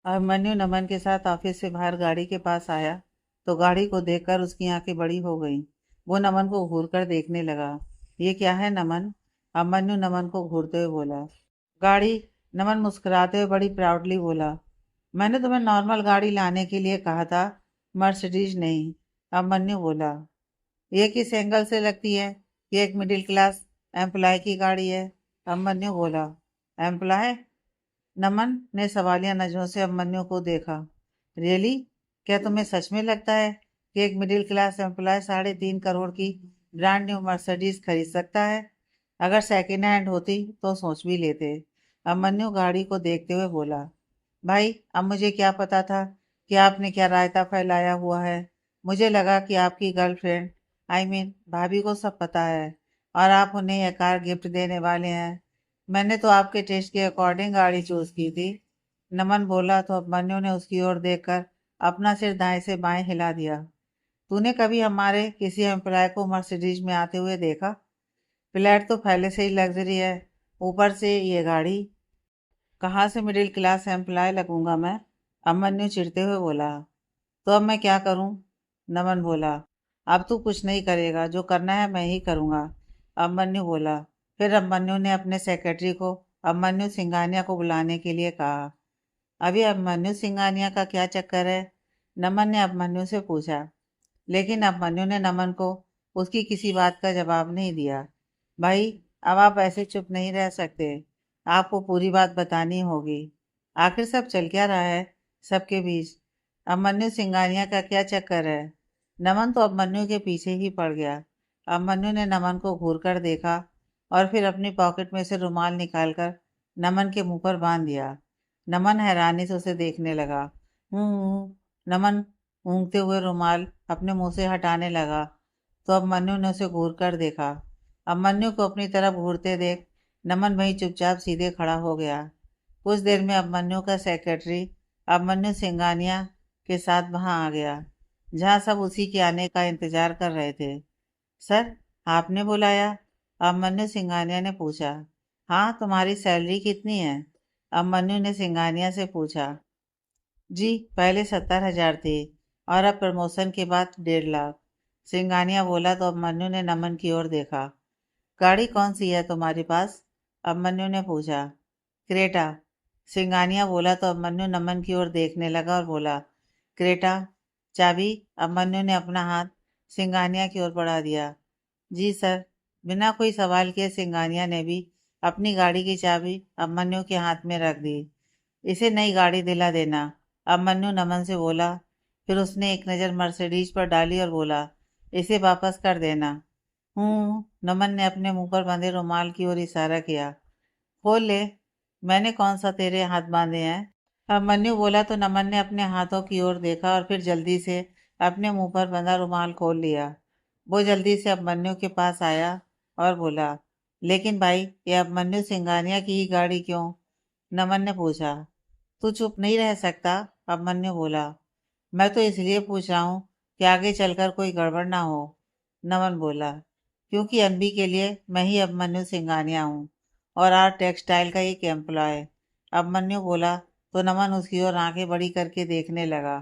अभिमन्यु नमन के साथ ऑफिस से बाहर गाड़ी के पास आया तो गाड़ी को देखकर उसकी आंखें बड़ी हो गईं। वो नमन को घूर कर देखने लगा। ये क्या है नमन? अभिमन्यु नमन को घूरते हुए बोला। गाड़ी। नमन मुस्कुराते हुए बड़ी प्राउडली बोला। मैंने तुम्हें नॉर्मल गाड़ी लाने के लिए कहा था, मर्सिडीज नहीं। अभिमन्यु बोला। ये किस एंगल से लगती है कि एक मिडिल क्लास एम्प्लॉय की गाड़ी है? अभिमन्यु बोला। एम्प्लॉय? नमन ने सवालिया नजरों से अभिमन्यु को देखा। रियली? क्या तुम्हें सच में लगता है कि एक मिडिल क्लास एम्प्लॉय 3.5 करोड़ की ब्रांड न्यू मर्सिडीज खरीद सकता है? अगर सेकेंड हैंड होती तो सोच भी लेते। अभिमन्यु गाड़ी को देखते हुए बोला। भाई, अब मुझे क्या पता था कि आपने क्या रायता फैलाया हुआ है। मुझे लगा कि आपकी गर्लफ्रेंड, आई मीन भाभी को सब पता है और आप उन्हें यह कार गिफ्ट देने वाले हैं। मैंने तो आपके टेस्ट के अकॉर्डिंग गाड़ी चूज की थी। नमन बोला तो अभिमन्यु ने उसकी ओर देखकर अपना सिर दाएं से बाएं हिला दिया। तूने कभी हमारे किसी एम्प्लॉय को मर्सिडीज में आते हुए देखा? फ्लैट तो पहले से ही लग्जरी है, ऊपर से ये गाड़ी। कहाँ से मिडिल क्लास एम्प्लॉय लगूंगा मैं? अभिमन्यु चिढ़ते हुए बोला। तो अब मैं क्या करूं? नमन बोला। अब तू कुछ नहीं करेगा, जो करना है मैं ही करूंगा। अभिमन्यु बोला। फिर अभिमन्यु ने अपने सेक्रेटरी को अभिमन्यु सिंघानिया को बुलाने के लिए कहा। अभी अभिमन्यु सिंघानिया का क्या चक्कर है? नमन ने अभिमन्यु से पूछा। लेकिन अभिमन्यु ने नमन को उसकी किसी बात का जवाब नहीं दिया। भाई, अब आप ऐसे चुप नहीं रह सकते। आपको पूरी बात बतानी होगी। आखिर सब चल क्या रहा है सबके बीच? अभिमन्यु सिंघानिया का क्या चक्कर है? नमन तो अभिमन्यु के पीछे ही पड़ गया। अभिमन्यु ने नमन को घूर कर देखा और फिर अपनी पॉकेट में से रुमाल निकालकर नमन के मुंह पर बांध दिया। नमन हैरानी से उसे देखने लगा। नमन ऊँघते हुए रुमाल अपने मुंह से हटाने लगा तो अभिमन्यु ने उसे घूर कर देखा। अभिमन्यु को अपनी तरफ घूरते देख नमन वहीं चुपचाप सीधे खड़ा हो गया। कुछ देर में अभिमन्यु का सेक्रेटरी अभिमन्यु सिंघानिया के साथ वहां आ गया, जहां सब उसी के आने का इंतजार कर रहे थे। सर, आपने बुलाया? अभिमन्यु सिंघानिया ने पूछा। हाँ, तुम्हारी सैलरी कितनी है? अभिमन्यु ने सिंघानिया से पूछा। जी, पहले 70,000 थी और अब प्रमोशन के बाद 1.5 लाख। सिंघानिया बोला तो अभिमन्यु ने नमन की ओर देखा। गाड़ी कौन सी है तुम्हारे पास? अभिमन्यु ने पूछा। क्रेटा। सिंघानिया बोला तो अभिमन्यु नमन की ओर देखने लगा और बोला। क्रेटा। चाबी? अभिमन्यु ने अपना हाथ सिंघानिया की ओर बढ़ा दिया। जी सर। बिना कोई सवाल किए सिंघानिया ने भी अपनी गाड़ी की चाबी अभिमन्यु के हाथ में रख दी। इसे नई गाड़ी दिला देना, अभिमन्यु नमन से बोला। फिर उसने एक नज़र मर्सिडीज पर डाली और बोला। इसे वापस कर देना। नमन ने अपने मुंह पर बंधे रुमाल की ओर इशारा किया। खोल ले। मैंने कौन सा तेरे हाथ बांधे हैं? अभिमन्यु बोला तो नमन ने अपने हाथों की ओर देखा और फिर जल्दी से अपने मुंह पर बंधा रुमाल खोल लिया। वो जल्दी से अभिमन्यु के पास आया और बोला। लेकिन भाई, ये अभिमन्यु सिंघानिया की ही गाड़ी क्यों? नमन ने पूछा। तू चुप नहीं रह सकता? अभिमन्यु बोला। मैं तो इसलिए पूछ रहा हूँ कि आगे चलकर कोई गड़बड़ ना हो। नमन बोला। क्योंकि अनबी के लिए मैं ही अभिमन्यु सिंघानिया हूँ और आर टेक्सटाइल का एक एम्प्लॉय। अभिमन्यु बोला तो नमन उसकी ओर आंखें बड़ी करके देखने लगा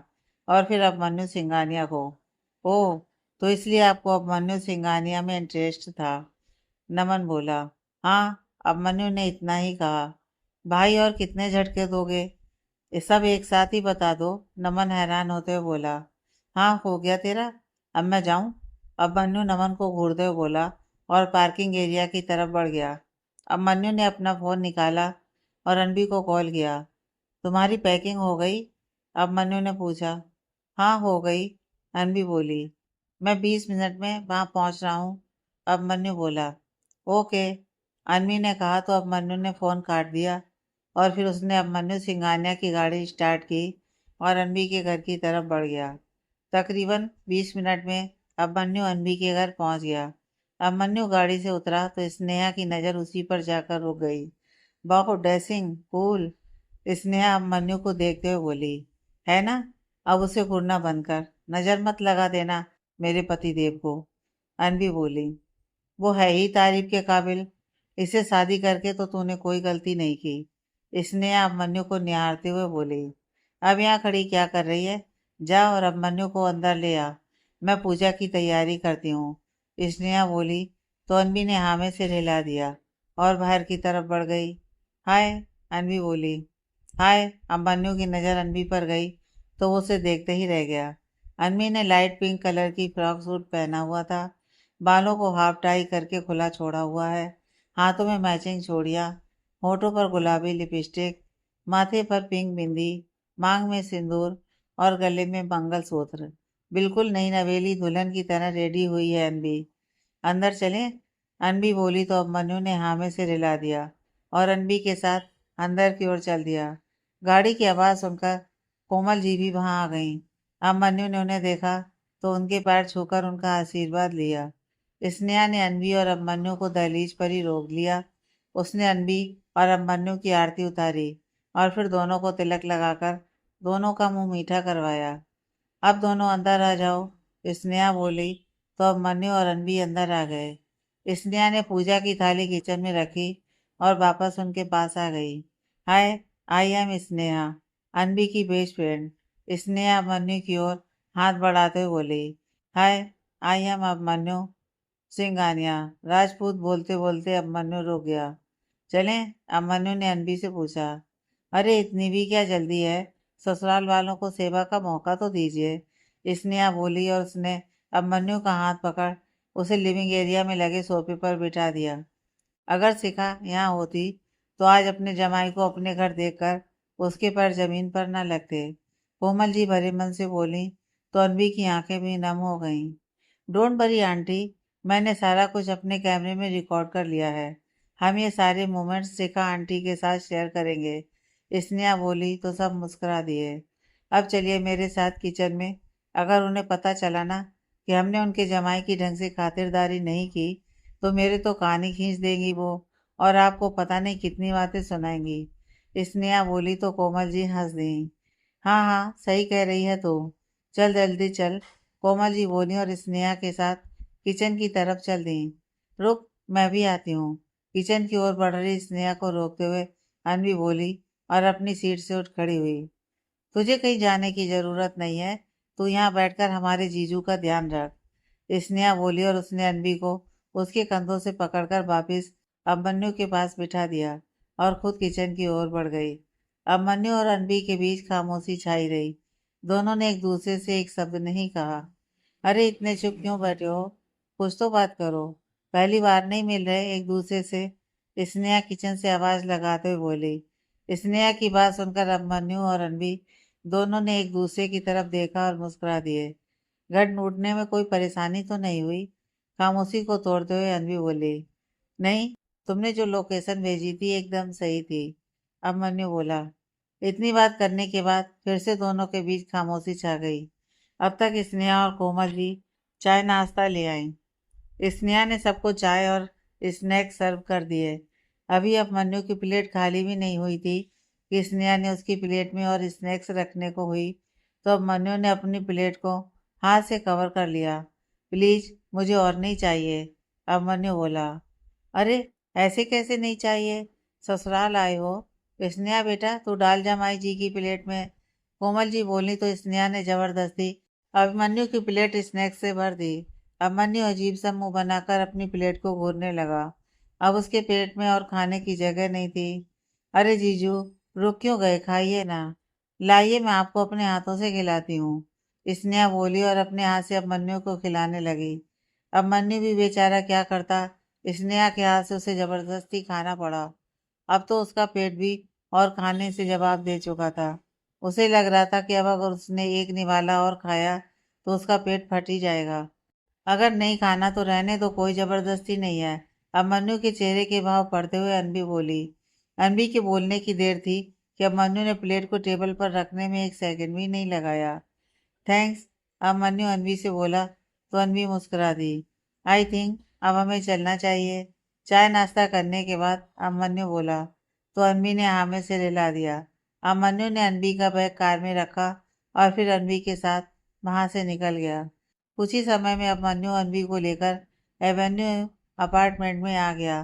और फिर अभिमन्यु सिंघानिया को। ओह, तो इसलिए आपको अभिमन्यु सिंघानिया में इंटरेस्ट था? नमन बोला। हाँ। अभिमन्यु ने इतना ही कहा। भाई, और कितने झटके दोगे? ये सब एक साथ ही बता दो। नमन हैरान होते हुए बोला। हाँ, हो गया तेरा। अब मैं जाऊं? अभिमन्यु नमन को घूरते हुए बोला और पार्किंग एरिया की तरफ बढ़ गया। अभिमन्यु ने अपना फोन निकाला और अनबी को कॉल किया। तुम्हारी पैकिंग हो गई? अभिमन्यु ने पूछा। हाँ, हो गई। अनबी बोली। मैं 20 मिनट में वहां पहुंच रहा हूँ। अभिमन्यु बोला। ओके। अनबी ने कहा तो अभिमन्यु ने फोन काट दिया और फिर उसने अभिमन्यु सिंघानिया की गाड़ी स्टार्ट की और अनबी के घर की तरफ बढ़ गया। तकरीबन 20 मिनट में अभिमन्यु अनबी के घर पहुंच गया। अभिमन्यु गाड़ी से उतरा तो स्नेहा की नज़र उसी पर जाकर रुक गई। बहुत डैशिंग कूल। स्नेहा अभिमन्यु को देखते हुए बोली। है ना? अब उसे घूरना बंद कर, नज़र मत लगा देना मेरे पति देव को। अनबी बोली। वो है ही तारीफ के काबिल। इससे शादी करके तो तूने कोई गलती नहीं की। स्नेहा अभिमन्यु को निहारते हुए बोली। अब यहाँ खड़ी क्या कर रही है? जा और अभिमन्यु को अंदर ले आ, मैं पूजा की तैयारी करती हूँ। स्नेहा बोली तो अनबी ने हाँ में सिर हिला दिया और बाहर की तरफ बढ़ गई। हाय, अनबी बोली। हाय। अभिमन्यु की नज़र अनबी पर गई तो वो उसे देखते ही रह गया। अनबी ने लाइट पिंक कलर की फ्रॉक सूट पहना हुआ था, बालों को हाफ टाई करके खुला छोड़ा हुआ है, हाथों में मैचिंग चूड़ियाँ, होठों पर गुलाबी लिपस्टिक, माथे पर पिंक बिंदी, मांग में सिंदूर और गले में मंगलसूत्र। बिल्कुल नई नवेली दुल्हन की तरह रेडी हुई है अनबी। अंदर चलें? अनबी बोली तो अभिमन्यु ने हाँ में सिर हिला दिया और अनबी के साथ अंदर की ओर चल दिया। गाड़ी की आवाज़ सुनकर कोमल जी भी वहां आ गईं। अभिमन्यु ने उन्हें देखा तो उनके पैर छूकर उनका आशीर्वाद लिया। स्नेहा ने अनबी और अभिमन्यु को दहलीज पर ही रोक लिया। उसने अनबी और अभिमन्यु की आरती उतारी और फिर दोनों को तिलक लगाकर दोनों का मुंह मीठा करवाया। अब दोनों अंदर आ जाओ, स्नेहा बोली तो अभिमन्यु और अनबी अंदर आ गए। स्नेहा ने पूजा की थाली किचन में रखी और वापस उनके पास आ गई। हाय, आई एम स्नेहा, अनबी की बेस्ट फ्रेंड। स्नेहा अभिमन्यु की ओर हाथ बढ़ाते हुए बोली। हाय, आई एम अभिमन्यु सिंघानिया। राजपूत बोलते बोलते अभिमन्यु रुक गया। चलें? अभिमन्यु ने अनबी से पूछा। अरे इतनी भी क्या जल्दी है, ससुराल वालों को सेवा का मौका तो दीजिए, स्नेहा बोली और उसने अभिमन्यु का हाथ पकड़ उसे लिविंग एरिया में लगे सोफे पर बिठा दिया। अगर शिखा यहाँ होती तो आज अपने जमाई को अपने घर देखकर उसके पैर जमीन पर न लगते, कोमल जी भरे मन से बोली तो अनबी की आंखें भी नम हो गईं। डोंट वरी आंटी, मैंने सारा कुछ अपने कैमरे में रिकॉर्ड कर लिया है। हम ये सारे मोमेंट्स शिखा आंटी के साथ शेयर करेंगे। स्नेहा बोली तो सब मुस्कुरा दिए। अब चलिए मेरे साथ किचन में। अगर उन्हें पता चला ना कि हमने उनके जमाई की ढंग से खातिरदारी नहीं की तो मेरे तो कान ही खींच देंगी वो, और आपको पता नहीं कितनी बातें सुनाएंगी। स्नेहा बोली तो कोमल जी हंस दी। हाँ हाँ, सही कह रही है तू, चल जल्दी चल, कोमल जी बोली और स्नेहा के साथ किचन की तरफ चल दी। रुक, मैं भी आती हूँ, किचन की ओर बढ़ रही स्नेहा को रोकते हुए अनवी बोली और अपनी सीट से उठ खड़ी हुई। तुझे कहीं जाने की जरूरत नहीं है, तू यहाँ बैठकर हमारे जीजू का ध्यान रख, स्नेहा बोली और उसने अनवी को उसके कंधों से पकड़कर वापस अभिमन्यु के पास बिठा दिया और खुद किचन की ओर बढ़ गई। अभिमन्यु और अनवी के बीच खामोशी छाई रही। दोनों ने एक दूसरे से एक शब्द नहीं कहा। अरे इतने चुप क्यों बैठे हो, कुछ तो बात करो, पहली बार नहीं मिल रहे एक दूसरे से, स्नेहा किचन से आवाज लगाते हुए बोली। स्नेहा की बात सुनकर अभिमन्यु और अनवी दोनों ने एक दूसरे की तरफ देखा और मुस्कुरा दिए। घर लूटने में कोई परेशानी तो नहीं हुई? खामोशी को तोड़ते हुए अनवी बोली। नहीं, तुमने जो लोकेशन भेजी थी एकदम सही थी, अभिमन्यु बोला। इतनी बात करने के बाद फिर से दोनों के बीच खामोशी छा गई। अब तक स्नेहा और कोमल जी चाय नाश्ता ले आई। स्नेहा ने सबको चाय और स्नैक्स सर्व कर दिए। अभी अभिमन्यु की प्लेट खाली भी नहीं हुई थी कि स्नेहा ने उसकी प्लेट में और स्नैक्स रखने को हुई तो अभिमन्यु ने अपनी प्लेट को हाथ से कवर कर लिया। प्लीज मुझे और नहीं चाहिए, अभिमन्यु बोला। अरे ऐसे कैसे नहीं चाहिए, ससुराल आए हो। स्नेहा बेटा तू डाल जमाई जी की प्लेट में, कोमल जी बोली तो स्नेहा ने जबरदस्ती अभिमन्यु की प्लेट स्नैक्स से भर दी। अभिमन्यु अजीब सा मुंह बनाकर अपनी प्लेट को घूरने लगा। अब उसके पेट में और खाने की जगह नहीं थी। अरे जीजू, रुक क्यों गए, खाइए ना, लाइए मैं आपको अपने हाथों से खिलाती हूँ, स्नेहा बोली और अपने हाथ से अभिमन्यु को खिलाने लगी। अभिमन्यु भी बेचारा क्या करता, स्नेहा के हाथ से उसे जबरदस्ती खाना पड़ा। अब तो उसका पेट भी और खाने से जवाब दे चुका था। उसे लग रहा था कि अब अगर उसने एक निवाला और खाया तो उसका पेट फट ही जाएगा। अगर नहीं खाना तो रहने दो, कोई जबरदस्ती नहीं है, अभिमन्यु के चेहरे के भाव पढ़ते हुए अनबी बोली। अनबी के बोलने की देर थी कि अभिमन्यु ने प्लेट को टेबल पर रखने में एक सेकंड भी नहीं लगाया। थैंक्स, अभिमन्यु अनबी से बोला तो अनबी मुस्कुरा दी। आई थिंक अब हमें चलना चाहिए। चाय नाश्ता करने के बाद अभिमन्यु बोला तो अनबी ने हाँ में सिर हिला दिया। अभिमन्यु ने अनबी का बैग कार में रखा और फिर अनबी के साथ वहां से निकल गया। कुछ ही समय में अभिमन्यु अनबी को लेकर एवेन्यू अपार्टमेंट में आ गया।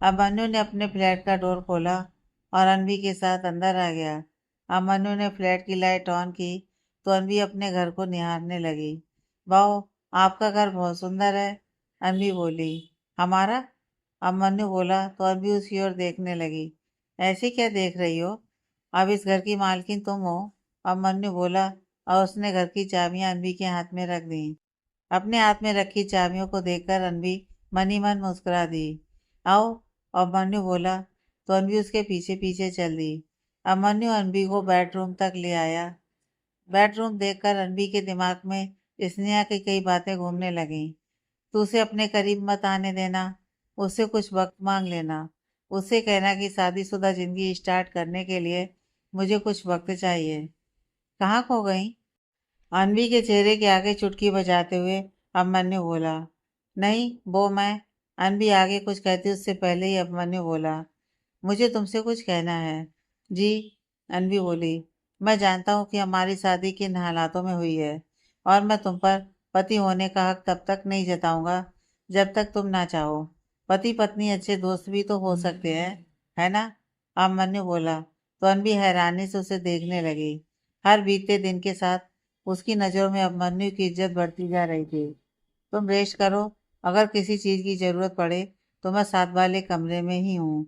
अभिमन्यु ने अपने फ्लैट का डोर खोला और अनबी के साथ अंदर आ गया। अभिमन्यु ने फ्लैट की लाइट ऑन की तो अनवी अपने घर को निहारने लगी। वाह, आपका घर बहुत सुंदर है, अनवी बोली। हमारा? अभिमन्यु बोला तो अनवी उसकी ओर देखने लगी। ऐसे क्या देख रही हो? अब इस घर की मालकिन तुम हो, अभिमन्यु बोला और उसने घर की चाबियां अनवी के हाथ में रख दी। अपने हाथ में रखी चाबियों को देखकर अनवी मन ही मन मुस्कुरा दी। आओ, अभिमन्यु बोला तो अनवी उसके पीछे पीछे चल दी। अभिमन्यु अनवी को बेडरूम तक ले आया। बेडरूम देखकर अनवी के दिमाग में स्नेहा की कई बातें घूमने लगीं। तू उसे अपने करीब मत आने देना, उससे कुछ वक्त मांग लेना, उससे कहना कि शादीशुदा जिंदगी स्टार्ट करने के लिए मुझे कुछ वक्त चाहिए। कहाँ खो गई? अनवी के चेहरे के आगे चुटकी बजाते हुए अभिमन्यु बोला। नहीं, वो मैं। अनवी आगे कुछ कहती उससे पहले ही अभिमन्यु बोला, मुझे तुमसे कुछ कहना है। जी, अनवी बोली। मैं जानता हूँ कि हमारी शादी किन हालातों में हुई है और मैं तुम पर पति होने का हक तब तक नहीं जताऊंगा जब तक तुम ना चाहो। पति पत्नी अच्छे दोस्त भी तो हो सकते हैं, है ना? अभिमन्यु बोला तो अनवी हैरानी से उसे देखने लगी। हर बीतते दिन के साथ उसकी नज़रों में अभिमन्यु की इज्जत बढ़ती जा रही थी। तुम रेस्ट करो, अगर किसी चीज की जरूरत पड़े तो मैं साथ वाले कमरे में ही हूँ,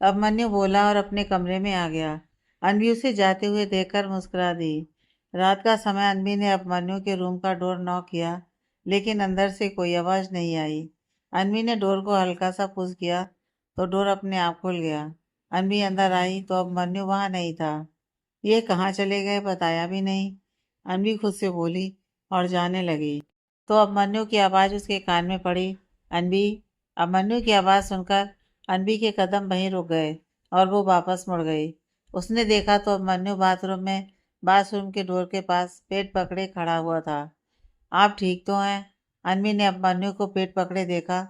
अभिमन्यु बोला और अपने कमरे में आ गया। अनवी उसे जाते हुए देखकर मुस्कुरा दी। रात का समय अनवी ने अभिमन्यु के रूम का डोर नॉक किया, लेकिन अंदर से कोई आवाज नहीं आई। अनवी ने डोर को हल्का सा पुश किया तो डोर अपने आप खुल गया। अनवी अंदर आई तो अभिमन्यु वहां नहीं था। ये कहाँ चले गए, बताया भी नहीं, अनवी खुद से बोली और जाने लगी। तो अभिमन्यु की आवाज़ उसके कान में पड़ी। अनवी। अभिमन्यु की आवाज़ सुनकर अनवी के कदम वहीं रुक गए और वो वापस मुड़ गई। उसने देखा तो अभिमन्यु बाथरूम के डोर के पास पेट पकड़े खड़ा हुआ था। आप ठीक तो हैं? अनवी ने अभिमन्यु को पेट पकड़े देखा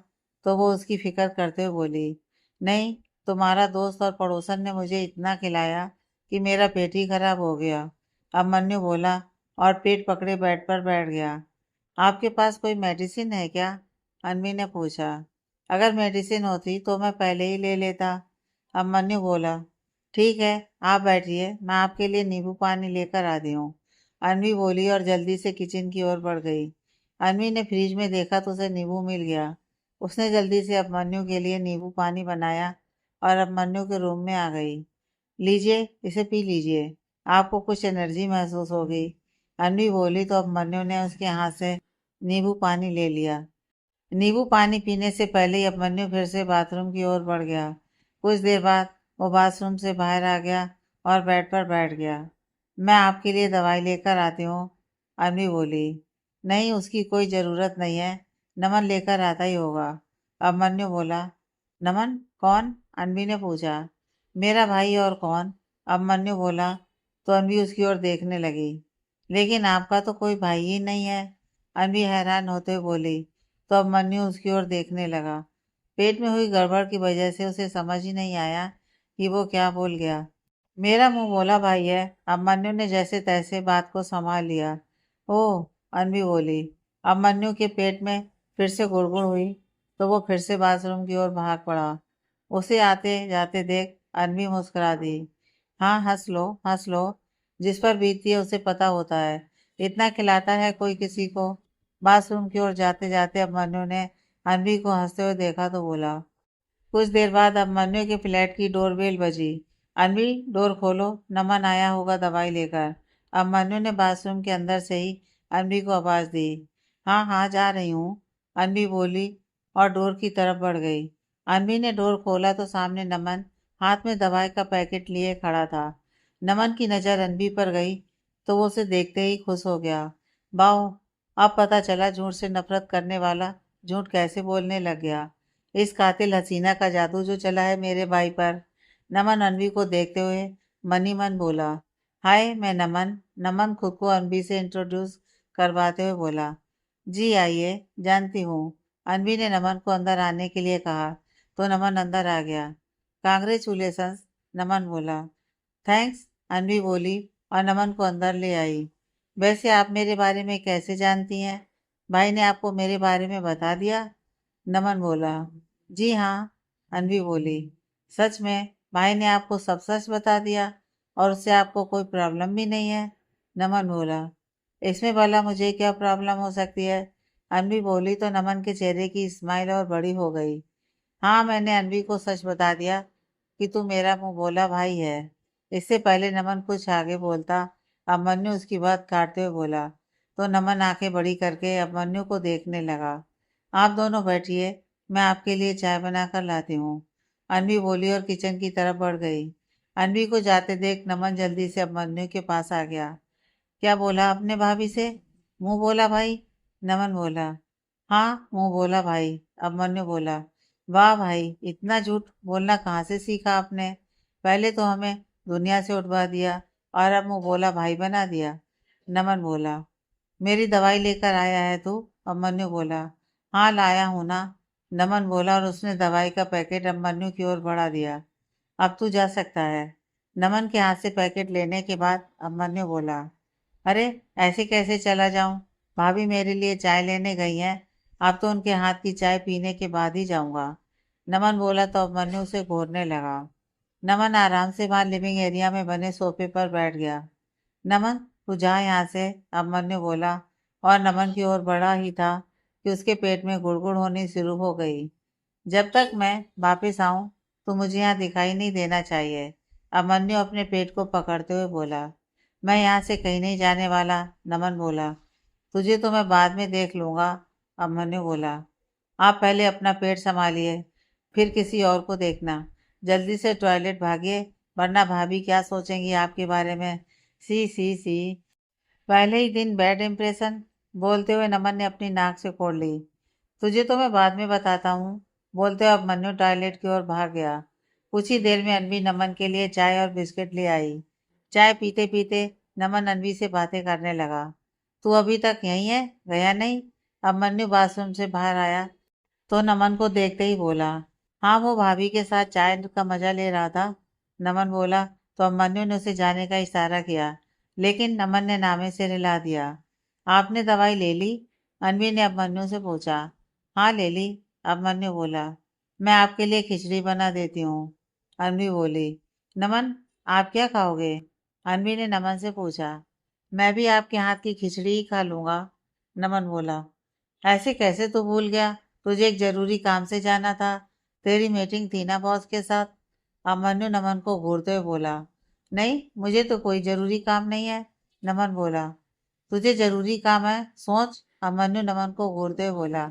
तो वो उसकी फिक्र करते हुए बोली, नहीं, तुम्हारा दोस्त और पड़ोसन ने मुझे इतना खिलाया कि मेरा पेट ही खराब हो गया, अभिमन्यु बोला और पेट पकड़े बेड पर बैठ गया। आपके पास कोई मेडिसिन है क्या? अनवी ने पूछा। अगर मेडिसिन होती तो मैं पहले ही ले लेता, अभिमन्यु बोला। ठीक है, आप बैठिए, मैं आपके लिए नींबू पानी लेकर आती हूँ, अनवी बोली और जल्दी से किचन की ओर बढ़ गई। अनवी ने फ्रिज में देखा तो उसे नींबू मिल गया। उसने जल्दी से अभिमन्यु के लिए नींबू पानी बनाया और अभिमन्यु के रूम में आ गई। लीजिए, इसे पी लीजिए, आपको कुछ एनर्जी महसूस होगी, अनवी बोली तो अभिमन्यु ने उसके हाथ से नींबू पानी ले लिया। नींबू पानी पीने से पहले ही अभिमन्यु फिर से बाथरूम की ओर बढ़ गया। कुछ देर बाद वो बाथरूम से बाहर आ गया और बेड पर बैठ गया। मैं आपके लिए दवाई लेकर आती हूँ, अनवी बोली। नहीं, उसकी कोई ज़रूरत नहीं है, नमन लेकर आता ही होगा, अभिमन्यु बोला। नमन कौन? अनवी ने पूछा। मेरा भाई और कौन, अभिमन्यु बोला तो अनवी उसकी ओर देखने लगी। लेकिन आपका तो कोई भाई ही नहीं है, अनवी हैरान होते हुए बोली तो अभिमन्यु उसकी ओर देखने लगा। पेट में हुई गड़बड़ की वजह से उसे समझ ही नहीं आया कि वो क्या बोल गया। मेरा मुंह बोला भाई है, अभिमन्यु ने जैसे तैसे बात को संभाल लिया। ओह, अनवी बोली। अभिमन्यु के पेट में फिर से गुड़गुड़ हुई तो वो फिर से बाथरूम की ओर भाग पड़ा। उसे आते जाते देख अनवी मुस्कुरा दी। हाँ, हंस लो हंस लो, जिस पर बीतती है उसे पता होता है, इतना खिलाता है कोई किसी को। बाथरूम की ओर जाते जाते अभिमन्यु ने अनवी को हंसते हुए देखा तो बोला। कुछ देर बाद अभिमन्यु के फ्लैट की डोरबेल बजी। अनवी, डोर खोलो, नमन आया होगा दवाई लेकर, अभिमन्यु ने बाथरूम के अंदर से ही अनवी को आवाज दी। हाँ हाँ, जा रही हूँ, अनवी बोली और डोर की तरफ बढ़ गई। अनवी ने डोर खोला तो सामने नमन हाथ में दवाई का पैकेट लिए खड़ा था। नमन की नज़र अनवी पर गई तो वो उसे देखते ही खुश हो गया। वाह, अब पता चला झूठ से नफरत करने वाला झूठ कैसे बोलने लग गया। इस कातिल हसीना का जादू जो चला है मेरे भाई पर। नमन अनवी को देखते हुए मन ही मन बोला। हाय, मैं नमन। नमन खुद को अनवी से इंट्रोड्यूस करवाते हुए बोला। जी आइए, जानती हूँ, अनवी ने नमन को अंदर आने के लिए कहा तो नमन अंदर आ गया। कांग्रेचुलेसन्स, नमन बोला। थैंक्स, अनवी बोली और नमन को अंदर ले आई। वैसे आप मेरे बारे में कैसे जानती हैं? भाई ने आपको मेरे बारे में बता दिया, नमन बोला। जी हाँ, अनवी बोली। सच में? भाई ने आपको सब सच बता दिया? और उससे आपको कोई प्रॉब्लम भी नहीं है? नमन बोला, इसमें भला मुझे क्या प्रॉब्लम हो सकती है? अनवी बोली तो नमन के चेहरे की स्माइल और बड़ी हो गई। हाँ, मैंने अनवी को सच बता दिया कि तू मेरा मुंह बोला भाई है। इससे पहले नमन कुछ आगे बोलता, अभिमन्यु उसकी बात काटते हुए बोला, तो नमन आंखें बड़ी करके अभिमन्यु को देखने लगा। आप दोनों बैठिए, मैं आपके लिए चाय बनाकर लाती हूँ। अनवी बोली और किचन की तरफ बढ़ गई। अनवी को जाते देख नमन जल्दी से अभिमन्यु के पास आ गया। क्या बोला आपने भाभी से? मुंह बोला भाई? नमन बोला। हाँ, मुंह बोला भाई, अभिमन्यु बोला। वाह भाई, इतना झूठ बोलना कहाँ से सीखा आपने? पहले तो हमें दुनिया से उठवा दिया और अब मुंह बोला भाई बना दिया। नमन बोला, मेरी दवाई लेकर आया है तू? अभिमन्यु बोला, हाँ लाया हूं ना। नमन बोला और उसने दवाई का पैकेट अभिमन्यु की ओर बढ़ा दिया। अब तू जा सकता है। नमन के हाथ से पैकेट लेने के बाद अभिमन्यु बोला, अरे ऐसे कैसे चला जाऊं? भाभी मेरे लिए चाय लेने गई हैं। अब तो उनके हाथ की चाय पीने के बाद ही जाऊंगा। नमन बोला तो अभिमन्यु उसे घूरने लगा। नमन आराम से वहां लिविंग एरिया में बने सोफे पर बैठ गया। नमन, तू जा यहाँ से, अभिमन्यु बोला और नमन की ओर बढ़ा ही था कि उसके पेट में गुड़गुड़ होनी शुरू हो गई। जब तक मैं वापस आऊं तो मुझे यहाँ दिखाई नहीं देना चाहिए, अभिमन्यु अपने पेट को पकड़ते हुए बोला। मैं यहाँ से कहीं नहीं जाने वाला, नमन बोला। तुझे तो मैं बाद में देख लूंगा, अभिमन्यु बोला। आप पहले अपना पेट संभालिए, फिर किसी और को देखना। जल्दी से टॉयलेट भागिए, वरना भाभी क्या सोचेंगी आपके बारे में। सी सी सी। पहले ही दिन बैड इम्प्रेशन, बोलते हुए नमन ने अपनी नाक से फोड़ ली। तुझे तो मैं बाद में बताता हूँ, बोलते हुए अब मन्नू टॉयलेट की ओर भाग गया। कुछ ही देर में अनवी नमन के लिए चाय और बिस्किट ले आई। चाय पीते पीते नमन अनवी से बातें करने लगा। तू अभी तक यहीं है, गया नहीं? अब मन्नू बाथरूम से बाहर आया तो नमन को देखते ही बोला, हाँ वो भाभी के साथ चाय का मजा ले रहा था। नमन बोला तो अभिमन्यु ने उसे जाने का इशारा किया, लेकिन नमन ने नामे से हिला दिया। आपने दवाई ले ली? अनवी ने अभिमन्यु से पूछा। हाँ ले ली, अभिमन्यु बोला। मैं आपके लिए खिचड़ी बना देती हूँ, अनवी बोली। नमन, आप क्या खाओगे? अनवी ने नमन से पूछा। मैं भी आपके हाथ की खिचड़ी ही खा लूंगा, नमन बोला। ऐसे कैसे तू भूल गया? तुझे एक जरूरी काम से जाना था। तेरी मीटिंग थी ना बॉस के साथ? अभिमन्यु नमन को घूरते हुए बोला। नहीं, मुझे तो कोई जरूरी काम नहीं है, नमन बोला। तुझे जरूरी काम है, सोच, अभिमन्यु नमन को घूरते हुए बोला।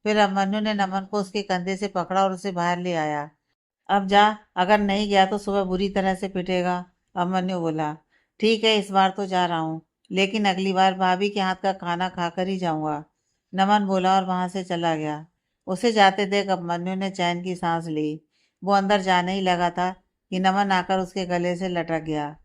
फिर अभिमन्यु ने नमन को उसके कंधे से पकड़ा और उसे बाहर ले आया। अब जा, अगर नहीं गया तो सुबह बुरी तरह से पिटेगा, अभिमन्यु बोला। ठीक है, इस बार तो जा रहा हूँ, लेकिन अगली बार भाभी के हाथ का खाना खाकर ही जाऊंगा, नमन बोला और वहां से चला गया। उसे जाते देख अभिमन्यु ने चैन की सांस ली। वो अंदर जाने ही लगा था कि नमन आकर उसके गले से लटक गया।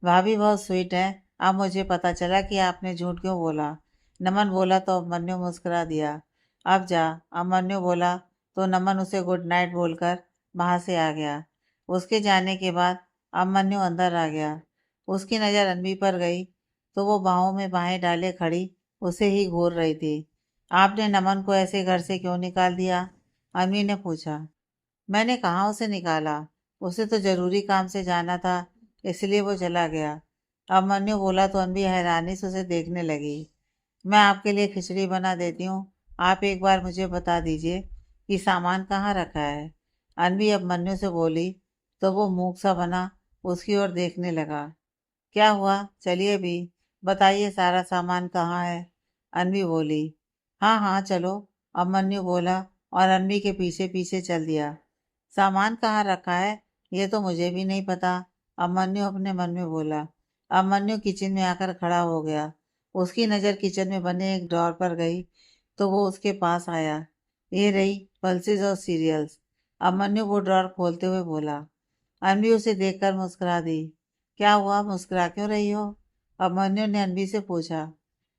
भाभी बहुत स्वीट है, अब मुझे पता चला कि आपने झूठ क्यों बोला, नमन बोला तो अभिमन्यु मुस्कुरा दिया। अब जा, अभिमन्यु बोला तो नमन उसे गुड नाइट बोलकर वहां से आ गया। उसके जाने के बाद अभिमन्यु अंदर आ गया। उसकी नज़र अनवी पर गई तो वो बाहों में बाहें डाले खड़ी उसे ही घूर रही थी। आपने नमन को ऐसे घर से क्यों निकाल दिया? अनवी ने पूछा। मैंने कहाँ उसे निकाला, उसे तो जरूरी काम से जाना था, इसलिए वो चला गया, अभिमन्यु बोला तो अनवी हैरानी से उसे देखने लगी। मैं आपके लिए खिचड़ी बना देती हूँ, आप एक बार मुझे बता दीजिए कि सामान कहाँ रखा है, अनवी अभिमन्यु से बोली तो वो मूक सा बना उसकी ओर देखने लगा। क्या हुआ, चलिए भी, बताइए सारा सामान कहाँ है, अनवी बोली। हाँ हाँ चलो, अभिमन्यु बोला और अनवी के पीछे पीछे चल दिया। सामान कहाँ रखा है ये तो मुझे भी नहीं पता, अभिमन्यु अपने मन में बोला। अभिमन्यु किचन में आकर खड़ा हो गया। उसकी नज़र किचन में बने एक ड्रॉर पर गई तो वो उसके पास आया। ये रही पल्सेस और सीरियल्स, अभिमन्यु वो ड्रॉर खोलते हुए बोला। अनवी उसे देखकर मुस्कुरा दी। क्या हुआ, मुस्कुरा क्यों रही हो, अभिमन्यु ने अनवी से पूछा।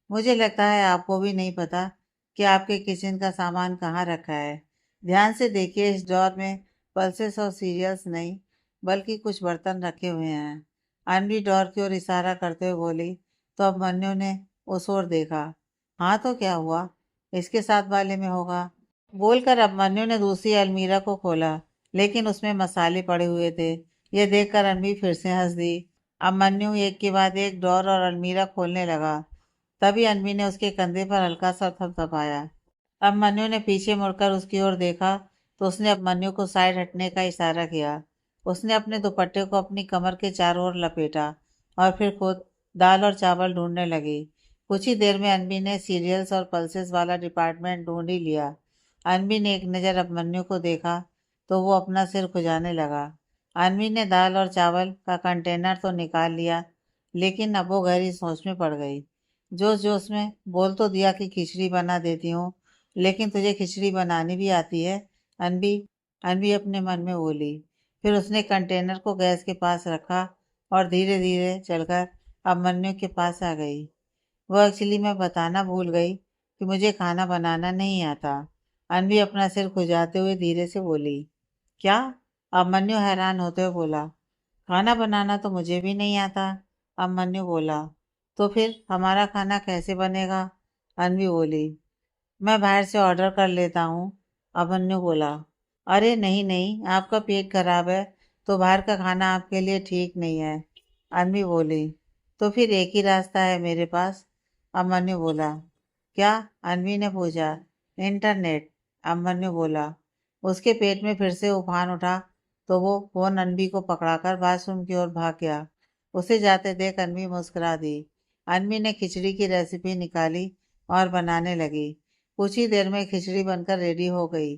मुझे लगता है आपको भी नहीं पता कि आपके किचन का सामान कहाँ रखा है। ध्यान से देखिए, इस ड्रॉर में पल्सेस और सीरियल्स नहीं, बल्कि कुछ बर्तन रखे हुए हैं, अनवी ड्रॉर की ओर इशारा करते हुए बोली तो अभिमन्यु ने उस ओर देखा। हाँ तो क्या हुआ, इसके साथ वाले में होगा, बोलकर अभिमन्यु ने दूसरी अलमीरा को खोला, लेकिन उसमें मसाले पड़े हुए थे। यह देखकर अनवी फिर से हंस दी। अभिमन्यु एक के बाद एक ड्रॉर और अलमीरा खोलने लगा। तभी अनवी ने उसके कंधे पर हल्का सा थपथपाया। अभिमन्यु ने पीछे मुड़कर उसकी ओर देखा तो उसने अभिमन्यु को साइड हटने का इशारा किया। उसने अपने दुपट्टे को अपनी कमर के चारों ओर लपेटा और फिर खुद दाल और चावल ढूंढने लगी। कुछ ही देर में अनवी ने सीरियल्स और पल्सेस वाला डिपार्टमेंट ढूंढ ही लिया। अनवी ने एक नज़र अभिमन्यु को देखा तो वो अपना सिर खुजाने लगा। अनवी ने दाल और चावल का कंटेनर तो निकाल लिया, लेकिन अब वो गहरी सोच में पड़ गई। जोश जोश में बोल तो दिया कि खिचड़ी बना देती हूँ, लेकिन तुझे खिचड़ी बनानी भी आती है अनवी? अनवी अपने मन में बोली। फिर उसने कंटेनर को गैस के पास रखा और धीरे धीरे चलकर अभिमन्यु के पास आ गई। वो एक्चुअली मैं बताना भूल गई कि मुझे खाना बनाना नहीं आता। अनवी अपना सिर खुजाते हुए धीरे से बोली। क्या? अभिमन्यु हैरान होते हुए बोला। खाना बनाना तो मुझे भी नहीं आता, अभिमन्यु बोला। तो फिर हमारा खाना कैसे बनेगा? अनवी बोली। मैं बाहर से ऑर्डर कर लेता हूँ, अभिमन्यु बोला। अरे नहीं नहीं, आपका पेट खराब है तो बाहर का खाना आपके लिए ठीक नहीं है, अनवी बोली। तो फिर एक ही रास्ता है मेरे पास, अभिमन्यु बोला। क्या? अनवी ने पूछा। इंटरनेट, अभिमन्यु बोला। उसके पेट में फिर से उफान उठा तो वो फोन अनवी को पकड़ाकर बाथरूम की ओर भाग गया। उसे जाते देख अनवी मुस्कुरा दी। अनवी ने खिचड़ी की रेसिपी निकाली और बनाने लगी। कुछ ही देर में खिचड़ी बनकर रेडी हो गई।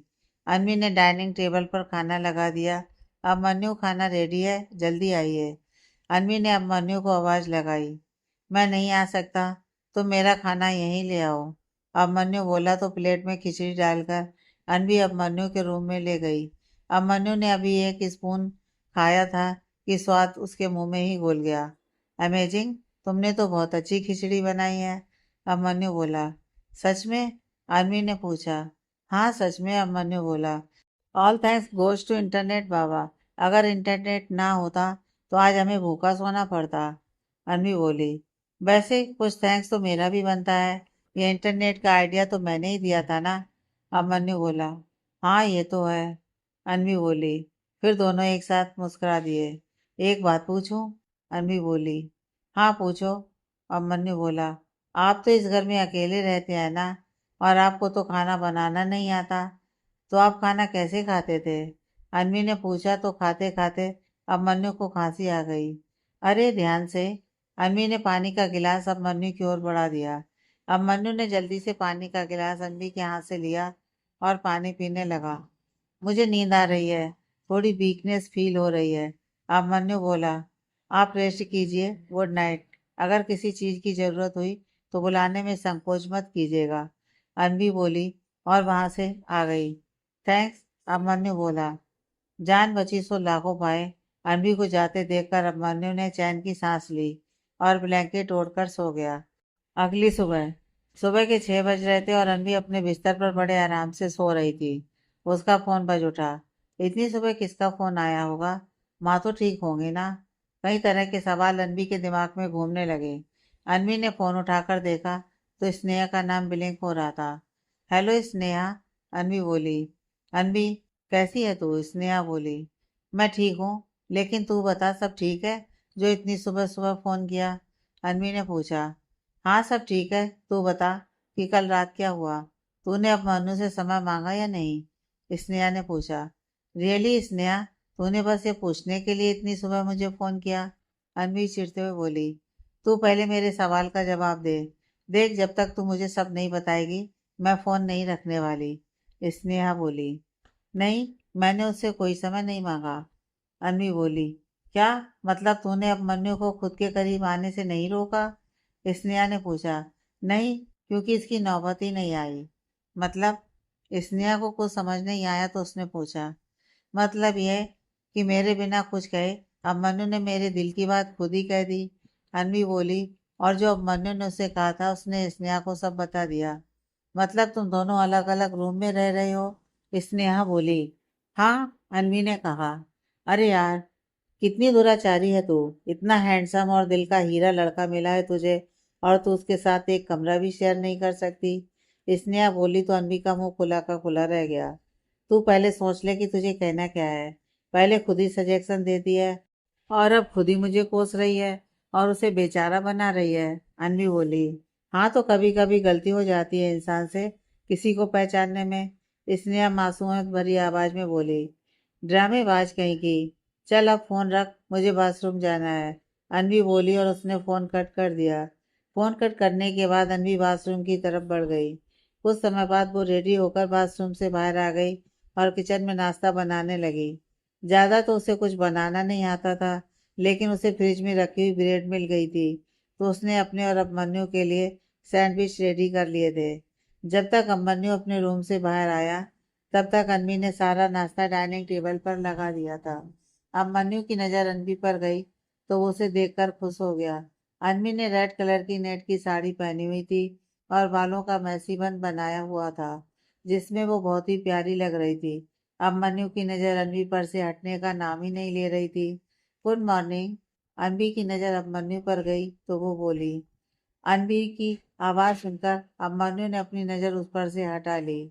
अनवी ने डाइनिंग टेबल पर खाना लगा दिया। अभिमन्यु, खाना रेडी है, जल्दी आइए। अनवी ने अभिमन्यु को आवाज़ लगाई। मैं नहीं आ सकता, तो मेरा खाना यहीं ले आओ, अभिमन्यु बोला तो प्लेट में खिचड़ी डालकर अनवी अभिमन्यु के रूम में ले गई। अभिमन्यु ने अभी एक स्पून खाया था कि स्वाद उसके मुंह में ही घुल गया। अमेजिंग, तुमने तो बहुत अच्छी खिचड़ी बनाई है, अभिमन्यु बोला। सच में? अनवी ने पूछा। हाँ सच में, अभिमन्यु बोला। All thanks goes to internet बाबा। अगर इंटरनेट ना होता तो आज हमें भूखा सोना पड़ता, अनवी बोली। वैसे कुछ थैंक्स तो मेरा भी बनता है, ये इंटरनेट का आइडिया तो मैंने ही दिया था ना, अभिमन्यु बोला। हाँ ये तो है, अनवी बोली। फिर दोनों एक साथ मुस्कुरा दिए। एक बात पूछूं? अनवी बोली। हाँ पूछो, अभिमन्यु बोला। आप तो इस घर में अकेले रहते हैं ना, और आपको तो खाना बनाना नहीं आता, तो आप खाना कैसे खाते थे? अनवी ने पूछा तो खाते खाते अभिमन्यु को खांसी आ गई। अरे ध्यान से, अनवी ने पानी का गिलास अभिमन्यु की ओर बढ़ा दिया। अभिमन्यु ने जल्दी से पानी का गिलास अनवी के हाथ से लिया और पानी पीने लगा। मुझे नींद आ रही है, थोड़ी वीकनेस फील हो रही है, अभिमन्यु बोला। आप रेस्ट कीजिए, गुड नाइट। अगर किसी चीज़ की ज़रूरत हुई तो बुलाने में संकोच मत कीजिएगा, अनवी बोली और वहां से आ गई। थैंक्स, अभिमन्यु बोला। जान बची सो लाखों पाए, अनवी को जाते देखकर अभिमन्यु ने चैन की सांस ली और ब्लैंकेट ओढ़कर सो गया। अगली सुबह सुबह के 6 बज रहे थे और अनवी अपने बिस्तर पर बड़े आराम से सो रही थी। उसका फोन बज उठा। इतनी सुबह किसका फोन आया होगा? माँ तो ठीक होंगी ना? कई तरह के सवाल अनवी के दिमाग में घूमने लगे। अनवी ने फोन उठाकर देखा तो स्नेहा का नाम ब्लिंक हो रहा था। हेलो स्नेहा, अनवी बोली। अनवी, कैसी है तू? स्नेहा बोली। मैं ठीक हूँ, लेकिन तू बता, सब ठीक है जो इतनी सुबह सुबह फोन किया? अनवी ने पूछा। हाँ सब ठीक है, तू बता कि कल रात क्या हुआ? तूने अब मनु से समय मांगा या नहीं? स्नेहा ने पूछा। रियली स्नेहा, तूने बस ये पूछने के लिए इतनी सुबह मुझे फोन किया? अनवी चिढ़ते हुए बोली। तू पहले मेरे सवाल का जवाब दे। देख, जब तक तू मुझे सब नहीं बताएगी मैं फोन नहीं रखने वाली, स्नेहा बोली। नहीं, मैंने उससे कोई समय नहीं मांगा, अनवी बोली। क्या मतलब, तूने अब मन्नू को खुद के करीब आने से नहीं रोका? स्नेहा ने पूछा। नहीं, क्योंकि इसकी नौबत ही नहीं आई। मतलब? स्नेहा को कुछ समझ नहीं आया तो उसने पूछा। मतलब यह कि मेरे बिना कुछ कहे अब मन्नू ने मेरे दिल की बात खुद ही कह दी, अनवी बोली। और जो अब मन्नू ने उसे कहा था उसने स्नेहा को सब बता दिया। मतलब तुम दोनों अलग अलग रूम में रह रहे हो? स्नेहा बोली। हाँ, अनवी ने कहा। अरे यार, कितनी दुराचारी है तू। इतना हैंडसम और दिल का हीरा लड़का मिला है तुझे, और तू उसके साथ एक कमरा भी शेयर नहीं कर सकती? स्नेहा बोली तो अनवी का मुंह खुला का खुला रह गया। तू पहले सोच ले कि तुझे कहना क्या है। पहले खुद ही सजेशन दे दिया है। और अब खुद ही मुझे कोस रही है और उसे बेचारा बना रही है। अनवी बोली, हाँ तो कभी कभी गलती हो जाती है इंसान से किसी को पहचानने में। स्नेहा मासूमियत भरी आवाज में बोली, ड्रामेबाज कहीं की। चल अब फोन रख, मुझे बाथरूम जाना है। अनवी बोली और उसने फोन कट कर दिया। फोन कट करने के बाद अनवी बाथरूम की तरफ बढ़ गई। कुछ समय बाद वो रेडी होकर बाथरूम से बाहर आ गई और किचन में नाश्ता बनाने लगी। ज्यादा तो उसे कुछ बनाना नहीं आता था, लेकिन उसे फ्रिज में रखी हुई ब्रेड मिल गई थी, तो उसने अपने और अभिमन्यु के लिए सैंडविच रेडी कर लिए थे। जब तक अभिमन्यु अपने रूम से बाहर आया, तब तक अनवी ने सारा नाश्ता डाइनिंग टेबल पर लगा दिया था। अभिमन्यु की नजर अनवी पर गई तो वो उसे देखकर खुश हो गया। अनवी ने रेड कलर की नेट की साड़ी पहनी हुई थी और बालों का मैसी बन बनाया हुआ था, जिसमें वो बहुत ही प्यारी लग रही थी। अभिमन्यु की नजर अनवी पर से हटने का नाम ही नहीं ले रही थी। Good morning. अनवी की नजर अभिमन्यु पर गई तो वो बोली। अनवी की आवाज सुनकर अभिमन्यु ने अपनी नजर उस पर से हटा ली।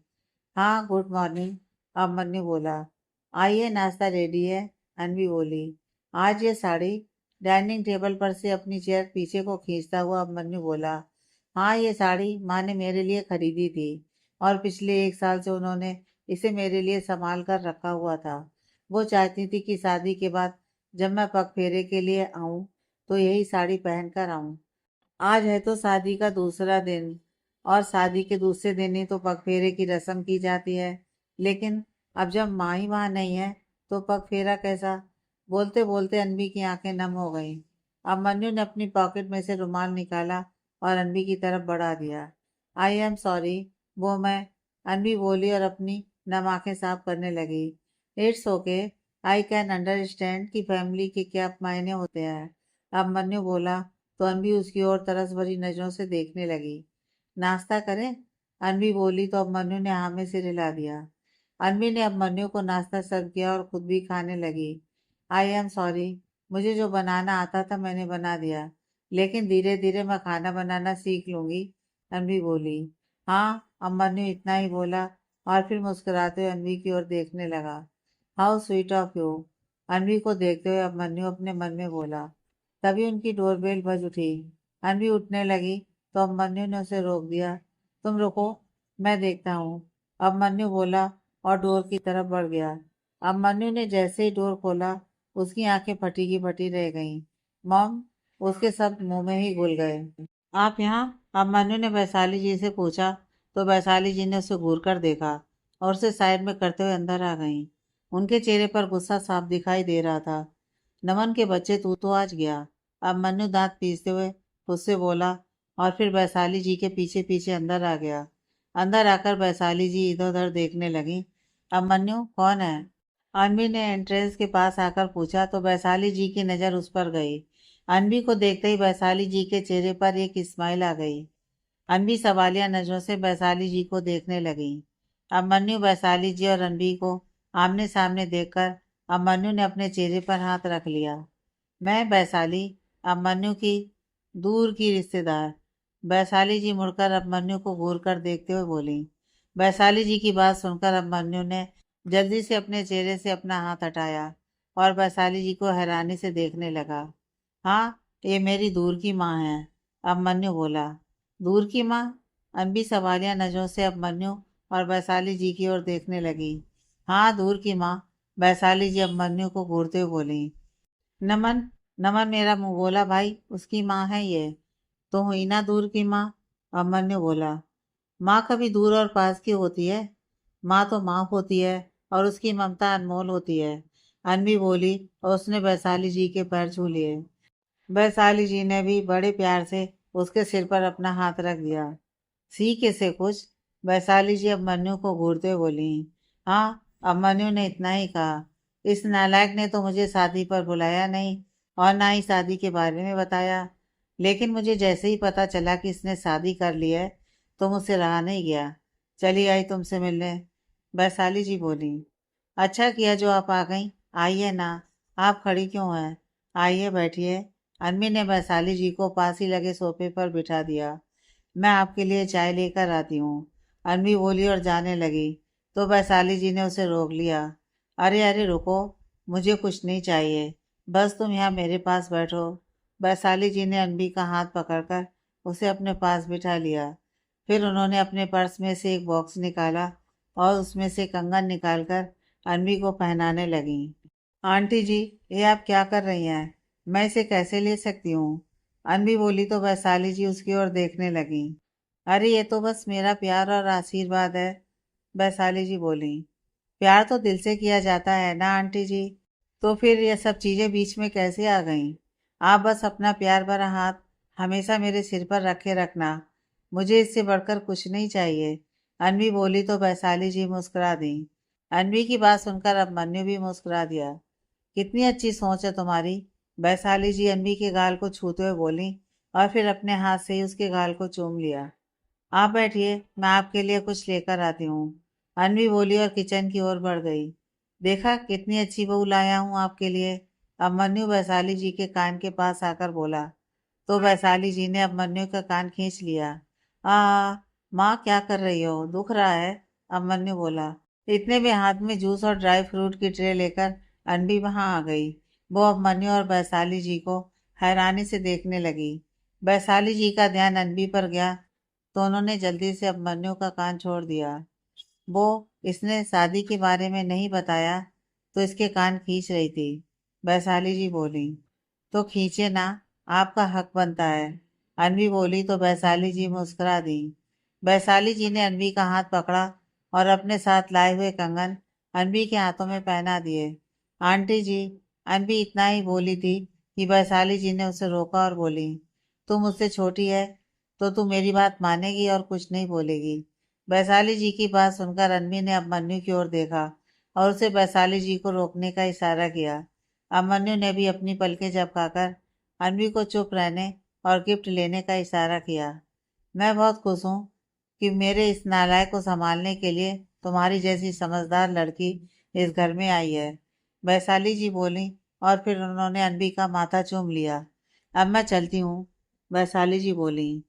हाँ गुड मॉर्निंग, अभिमन्यु बोला। आइए नाश्ता रेडी है, अनवी बोली। आज ये साड़ी। डाइनिंग टेबल पर से अपनी चेयर पीछे को खींचता हुआ अभिमन्यु बोला। हाँ ये साड़ी माँ ने मेरे लिए खरीदी थी और पिछले 1 साल से उन्होंने इसे मेरे लिए संभाल कर रखा हुआ था। वो चाहती थी कि शादी के बाद जब मैं पग फेरे के लिए आऊं तो यही साड़ी पहन कर आऊं। आज है तो शादी का दूसरा दिन, और शादी के दूसरे दिन ही तो पगफेरे की रस्म की जाती है। लेकिन अब जब माँ ही वहां नहीं है तो पगफेरा कैसा। बोलते बोलते अनवी की आंखें नम हो गईं। अब मन्नू ने अपनी पॉकेट में से रुमाल निकाला और अनवी की तरफ बढ़ा दिया। आई एम सॉरी, वो मैं, अनवी बोली और अपनी नम आंखें साफ करने लगी। It's okay, I can understand कि फैमिली के क्या मायने होते हैं। अब मन्नू बोला तो अनवी उसकी ओर तरस भरी नजरों से देखने लगी। नाश्ता करें, अनवी बोली तो अभिमन्यु ने हाँ में सिर हिला दिया। अनवी ने अभिमन्यु को नाश्ता सर्व किया और खुद भी खाने लगी। आई एम सॉरी, मुझे जो बनाना आता था मैंने बना दिया, लेकिन धीरे धीरे मैं खाना बनाना सीख लूंगी, अनवी बोली। हाँ, अभिमन्यु इतना ही बोला और फिर मुस्कुराते हुए अनवी की ओर देखने लगा। हाउ स्वीट ऑफ यू, अनवी को देखते हुए अभिमन्यु अपने मन में बोला। तभी उनकी डोरबेल बज उठी। अनवी उठने लगी तो अभिमन्यु ने उसे रोक दिया। तुम रुको, मैं देखता हूँ, अभिमन्यु बोला और डोर की तरफ बढ़ गया। अभिमन्यु ने जैसे ही डोर खोला, उसकी आंखें फटी की फटी रह गईं। मॉम, उसके शब्द मुंह में ही घुल गए। आप यहाँ, अभिमन्यु ने वैशाली जी से पूछा तो वैशाली जी ने उसे घूर कर देखा और उसे साइड में करते हुए अंदर आ गईं। उनके चेहरे पर गुस्सा साफ दिखाई दे रहा था। नमन के बच्चे, तू तो आज गया, अभिमन्यु दांत पीसते हुए उससे बोला और फिर वैशाली जी के पीछे पीछे अंदर आ गया। अंदर आकर वैशाली जी इधर उधर देखने लगी। अभिमन्यु कौन है, अनवी ने एंट्रेंस के पास आकर पूछा तो वैशाली जी की नज़र उस पर गई। अनवी को देखते ही वैशाली जी के चेहरे पर एक स्माइल आ गई। अनवी सवालिया नजरों से वैशाली जी को देखने लगी। अभिमन्यु वैशाली जी और अनवी को आमने सामने देखकर अभिमन्यु ने अपने चेहरे पर हाथ रख लिया। मैं वैशाली, अभिमन्यु की दूर की रिश्तेदार। वैशाली जी मुड़कर अभिमन्यु को घूर कर देखते हुए बोली। वैशाली जी की बात सुनकर अभिमन्यु ने जल्दी से अपने चेहरे से अपना हाथ हटाया और वैशाली जी को हैरानी से देखने लगा। हाँ, ये मेरी दूर की माँ है, अभिमन्यु बोला। दूर की माँ, अनबी सवालिया नजरों से अभिमन्यु और वैशाली जी की ओर देखने लगी। हाँ दूर की माँ, वैशाली जी अभिमन्यु को घूरते हुए बोली। नमन, नमन मेरा मुंह बोला भाई, उसकी माँ है ये। तो हुई ना दूर की माँ, अभिमन्यु बोला। माँ कभी दूर और पास की होती है, माँ तो माँ होती है और उसकी ममता अनमोल होती है, अनवी बोली और उसने वैशाली जी के पैर छू लिए। वैशाली जी ने भी बड़े प्यार से उसके सिर पर अपना हाथ रख दिया। सीख इसे कुछ, वैशाली जी अभिमन्यु को घूरते हुए बोली। हाँ, अभिमन्यु ने इतना ही कहा। इस नालायक ने तो मुझे शादी पर बुलाया नहीं और ना ही शादी के बारे में बताया, लेकिन मुझे जैसे ही पता चला कि इसने शादी कर ली है तो मुझसे रहा नहीं गया, चली आई तुमसे मिलने, वैशाली जी बोली। अच्छा किया जो आप आ गई, आइए ना, आप खड़ी क्यों हैं, आइए बैठिए। अनवी ने वैशाली जी को पास ही लगे सोफे पर बिठा दिया। मैं आपके लिए चाय लेकर आती हूँ, अनवी बोली और जाने लगी तो वैशाली जी ने उसे रोक लिया। अरे अरे रुको, मुझे कुछ नहीं चाहिए, बस तुम यहाँ मेरे पास बैठो। वैशाली जी ने अनबी का हाथ पकड़कर उसे अपने पास बिठा लिया। फिर उन्होंने अपने पर्स में से एक बॉक्स निकाला और उसमें से कंगन निकालकर अनबी को पहनाने लगी। आंटी जी, ये आप क्या कर रही हैं? मैं इसे कैसे ले सकती हूँ? अनबी बोली तो वैशाली जी उसकी ओर देखने लगी। अरे ये तो बस मेरा प्यार और आशीर्वाद है, वैशाली जी बोली। प्यार तो दिल से किया जाता है ना आंटी जी, तो फिर ये सब चीजें बीच में कैसे आ गईं? आप बस अपना प्यार भरा हाथ हमेशा मेरे सिर पर रखे रखना। मुझे इससे बढ़कर कुछ नहीं चाहिए। अनवी बोली तो वैशाली जी मुस्कुरा दी। अनवी की बात सुनकर अब मन्नू भी मुस्कुरा दिया। कितनी अच्छी सोच है तुम्हारी, वैशाली जी अनवी के गाल को छूते हुए बोली और फिर अपने हाथ से ही उसके गाल को चूम लिया। आप बैठिए, मैं आपके लिए कुछ लेकर आती हूँ, अनवी बोली और किचन की ओर बढ़ गई। देखा कितनी अच्छी बहू लाया हूँ आपके लिए, अभिमन्यु वैशाली जी के कान के पास आकर बोला। तो वैशाली जी ने अभिमन्यु का कान खींच लिया। माँ क्या कर रही हो, दुख रहा है? अभिमन्यु बोला। इतने में हाथ में जूस और ड्राई फ्रूट की ट्रे लेकर अनबी वहां आ गई। वो अभिमन्यु और वैशाली जी को हैरानी से देखने लगी। वैशाली जी का ध्यान अनबी पर गया तो उन्होंने जल्दी से अभिमन्यु का कान छोड़ दिया। वो इसने शादी के बारे में नहीं बताया तो इसके कान खींच रही थी, वैशाली जी बोली। तो खींचे ना, आपका हक बनता है, अनवी बोली तो वैशाली जी मुस्कुरा दी। वैशाली जी ने अनवी का हाथ पकड़ा और अपने साथ लाए हुए कंगन अनवी के हाथों में पहना दिए। आंटी जी, अनवी इतना ही बोली थी कि वैशाली जी ने उसे रोका और बोली, तुम मुझसे छोटी है तो तू मेरी बात मानेगी और कुछ नहीं बोलेगी। वैशाली जी की बात सुनकर अनवी ने अभिमन्यु की ओर देखा और उसे वैशाली जी को रोकने का इशारा किया। अभिमन्यु ने भी अपनी पलकें झपकाकर अनवी को चुप रहने और गिफ्ट लेने का इशारा किया। मैं बहुत खुश हूँ कि मेरे इस नालायक को संभालने के लिए तुम्हारी जैसी समझदार लड़की इस घर में आई है, वैशाली जी बोली और फिर उन्होंने अनवी का माथा चूम लिया। अब मैं चलती हूँ, वैशाली जी बोली।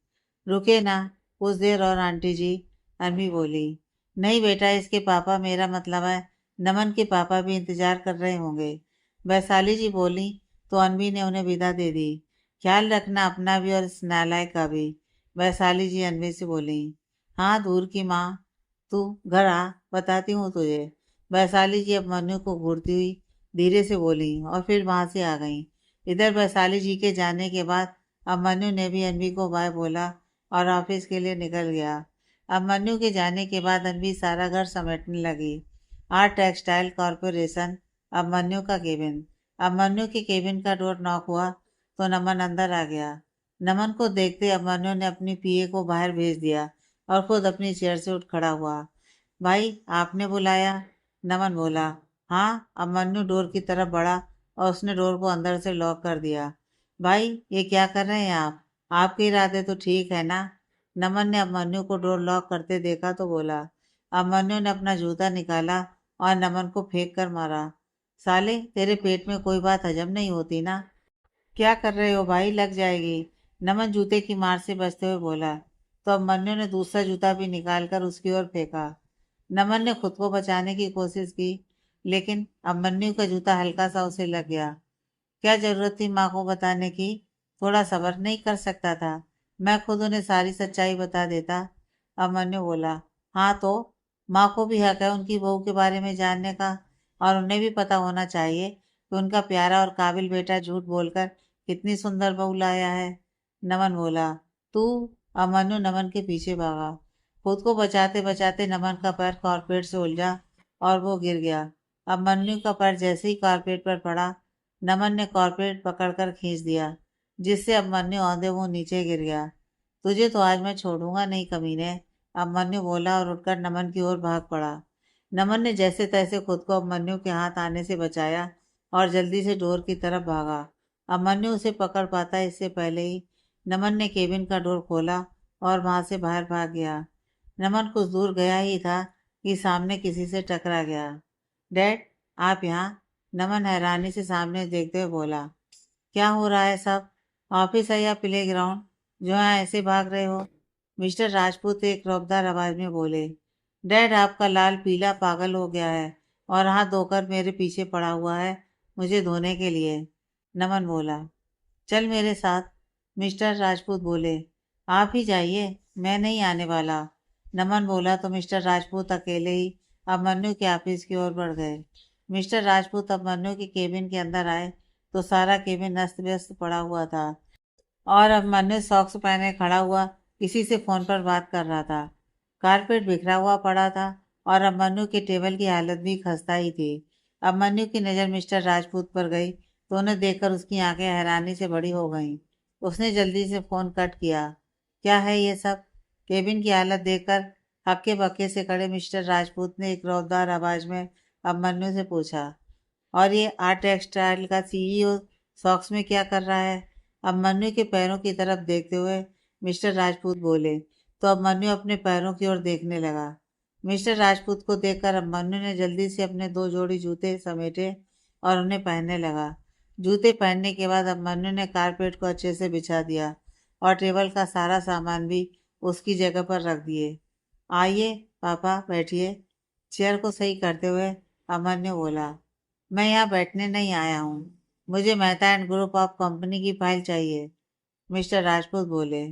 रुके ना कुछ देर और आंटी जी, अनवी बोली। नहीं बेटा, इसके पापा, मेरा मतलब है नमन के पापा भी इंतजार कर रहे होंगे, वैशाली जी बोली तो अनवी ने उन्हें विदा दे दी। ख्याल रखना अपना भी और इस नालायक का भी, वैशाली जी अनवी से बोली। हाँ दूर की माँ, तू घर आ, बताती हूँ तुझे, वैशाली जी अभिमन्यु को घूरती हुई धीरे से बोली और फिर वहां से आ गई। इधर वैशाली जी के जाने के बाद अभिमन्यु ने भी अनवी को बाय बोला और ऑफिस के लिए निकल गया। अभिमन्यु के जाने के बाद अनवी सारा घर समेटने लगी। आर्ट टेक्सटाइल कॉरपोरेशन, अभिमन्यु का केबिन। अभिमन्यु के केबिन का डोर नॉक हुआ तो नमन अंदर आ गया। नमन को देखते अभिमन्यु ने अपनी पीए को बाहर भेज दिया और खुद अपनी चेयर से उठ खड़ा हुआ। भाई आपने बुलाया, नमन बोला। हाँ, अभिमन्यु डोर की तरफ बढ़ा और उसने डोर को अंदर से लॉक कर दिया। भाई ये क्या कर रहे हैं आप? आपके इरादे तो ठीक है ना? नमन ने अभिमन्यु को डोर लॉक करते देखा तो बोला। अभिमन्यु ने अपना जूता निकाला और नमन को फेंक कर मारा। साले, तेरे पेट में कोई बात हजम नहीं होती ना? क्या कर रहे हो भाई, लग जाएगी, नमन जूते की मार से बचते हुए बोला। तो अभिमन्यु ने दूसरा जूता भी निकालकर उसकी ओर फेंका। नमन ने खुद को बचाने की कोशिश की लेकिन अभिमन्यु का जूता हल्का सा उसे लग गया। क्या जरूरत थी माँ को बताने की? थोड़ा सब्र नहीं कर सकता था? मैं खुद उन्हें सारी सच्चाई बता देता, अभिमन्यु बोला। हाँ तो माँ को भी हक है उनकी बहू के बारे में जानने का, और उन्हें भी पता होना चाहिए कि उनका प्यारा और काबिल बेटा झूठ बोलकर कितनी सुंदर बहू लाया है, नमन बोला। तू, अभिमन्यु नमन के पीछे भागा। खुद को बचाते बचाते नमन का पैर कारपेट से उलझा और वो गिर गया। अभिमन्यु का पैर जैसे ही कारपेट पर पड़ा, नमन ने कारपेट पकड़कर खींच दिया जिससे अभिमन्यु औंधे मुंह नीचे गिर गया। तुझे तो आज मैं छोड़ूंगा नहीं कमीने, अभिमन्यु बोला और उठकर नमन की ओर भाग पड़ा। नमन ने जैसे तैसे खुद को अभिमन्यु के हाथ आने से बचाया और जल्दी से डोर की तरफ भागा। अभिमन्यु उसे पकड़ पाता इससे पहले ही नमन ने केबिन का डोर खोला और वहां से बाहर भाग गया। नमन कुछ दूर गया ही था कि सामने किसी से टकरा गया। डैड, आप यहाँ? नमन हैरानी से सामने देखते हुए बोला। क्या हो रहा है सब? ऑफिस है या प्ले ग्राउंड जो यहाँ ऐसे भाग रहे हो? मिस्टर राजपूत एक रौबदार आवाज में बोले। डैड, आपका लाल पीला पागल हो गया है और हाथ धोकर मेरे पीछे पड़ा हुआ है मुझे धोने के लिए। नमन बोला। चल मेरे साथ। मिस्टर राजपूत बोले। आप ही जाइए, मैं नहीं आने वाला। नमन बोला तो मिस्टर राजपूत अकेले ही अभिमन्यु के ऑफिस की ओर बढ़ गए। मिस्टर राजपूत अभिमन्यु के केबिन के अंदर आए तो सारा केबिन अस्त व्यस्त पड़ा हुआ था और अभिमन्यु सॉक्स पहने खड़ा हुआ किसी से फोन पर बात कर रहा था। कारपेट बिखरा हुआ पड़ा था और अभिमन्यु के टेबल की हालत भी खस्ता ही थी। अभिमन्यु की नज़र मिस्टर राजपूत पर गई तो उन्हें देखकर उसकी आंखें हैरानी से बड़ी हो गईं। उसने जल्दी से फोन कट किया। क्या है ये सब? केबिन की हालत देखकर हक्के बक्के से खड़े मिस्टर राजपूत ने एक रौबदार आवाज में अभिमन्यु से पूछा, और ये आर्ट टेक्सटाइल का सीईओ सॉक्स में क्या कर रहा है? अभिमन्यु के पैरों की तरफ देखते हुए मिस्टर राजपूत बोले तो अभिमन्यु अपने पैरों की ओर देखने लगा। मिस्टर राजपूत को देखकर अभिमन्यु ने जल्दी से अपने 2 जोड़ी जूते समेटे और उन्हें पहनने लगा। जूते पहनने के बाद अभिमन्यु ने कारपेट को अच्छे से बिछा दिया और टेबल का सारा सामान भी उसकी जगह पर रख दिए। आइए पापा, बैठिए। चेयर को सही करते हुए अभिमन्यु बोला। मैं यहाँ बैठने नहीं आया हूँ। मुझे Mehta and group of company की फाइल चाहिए। मिस्टर राजपूत बोले।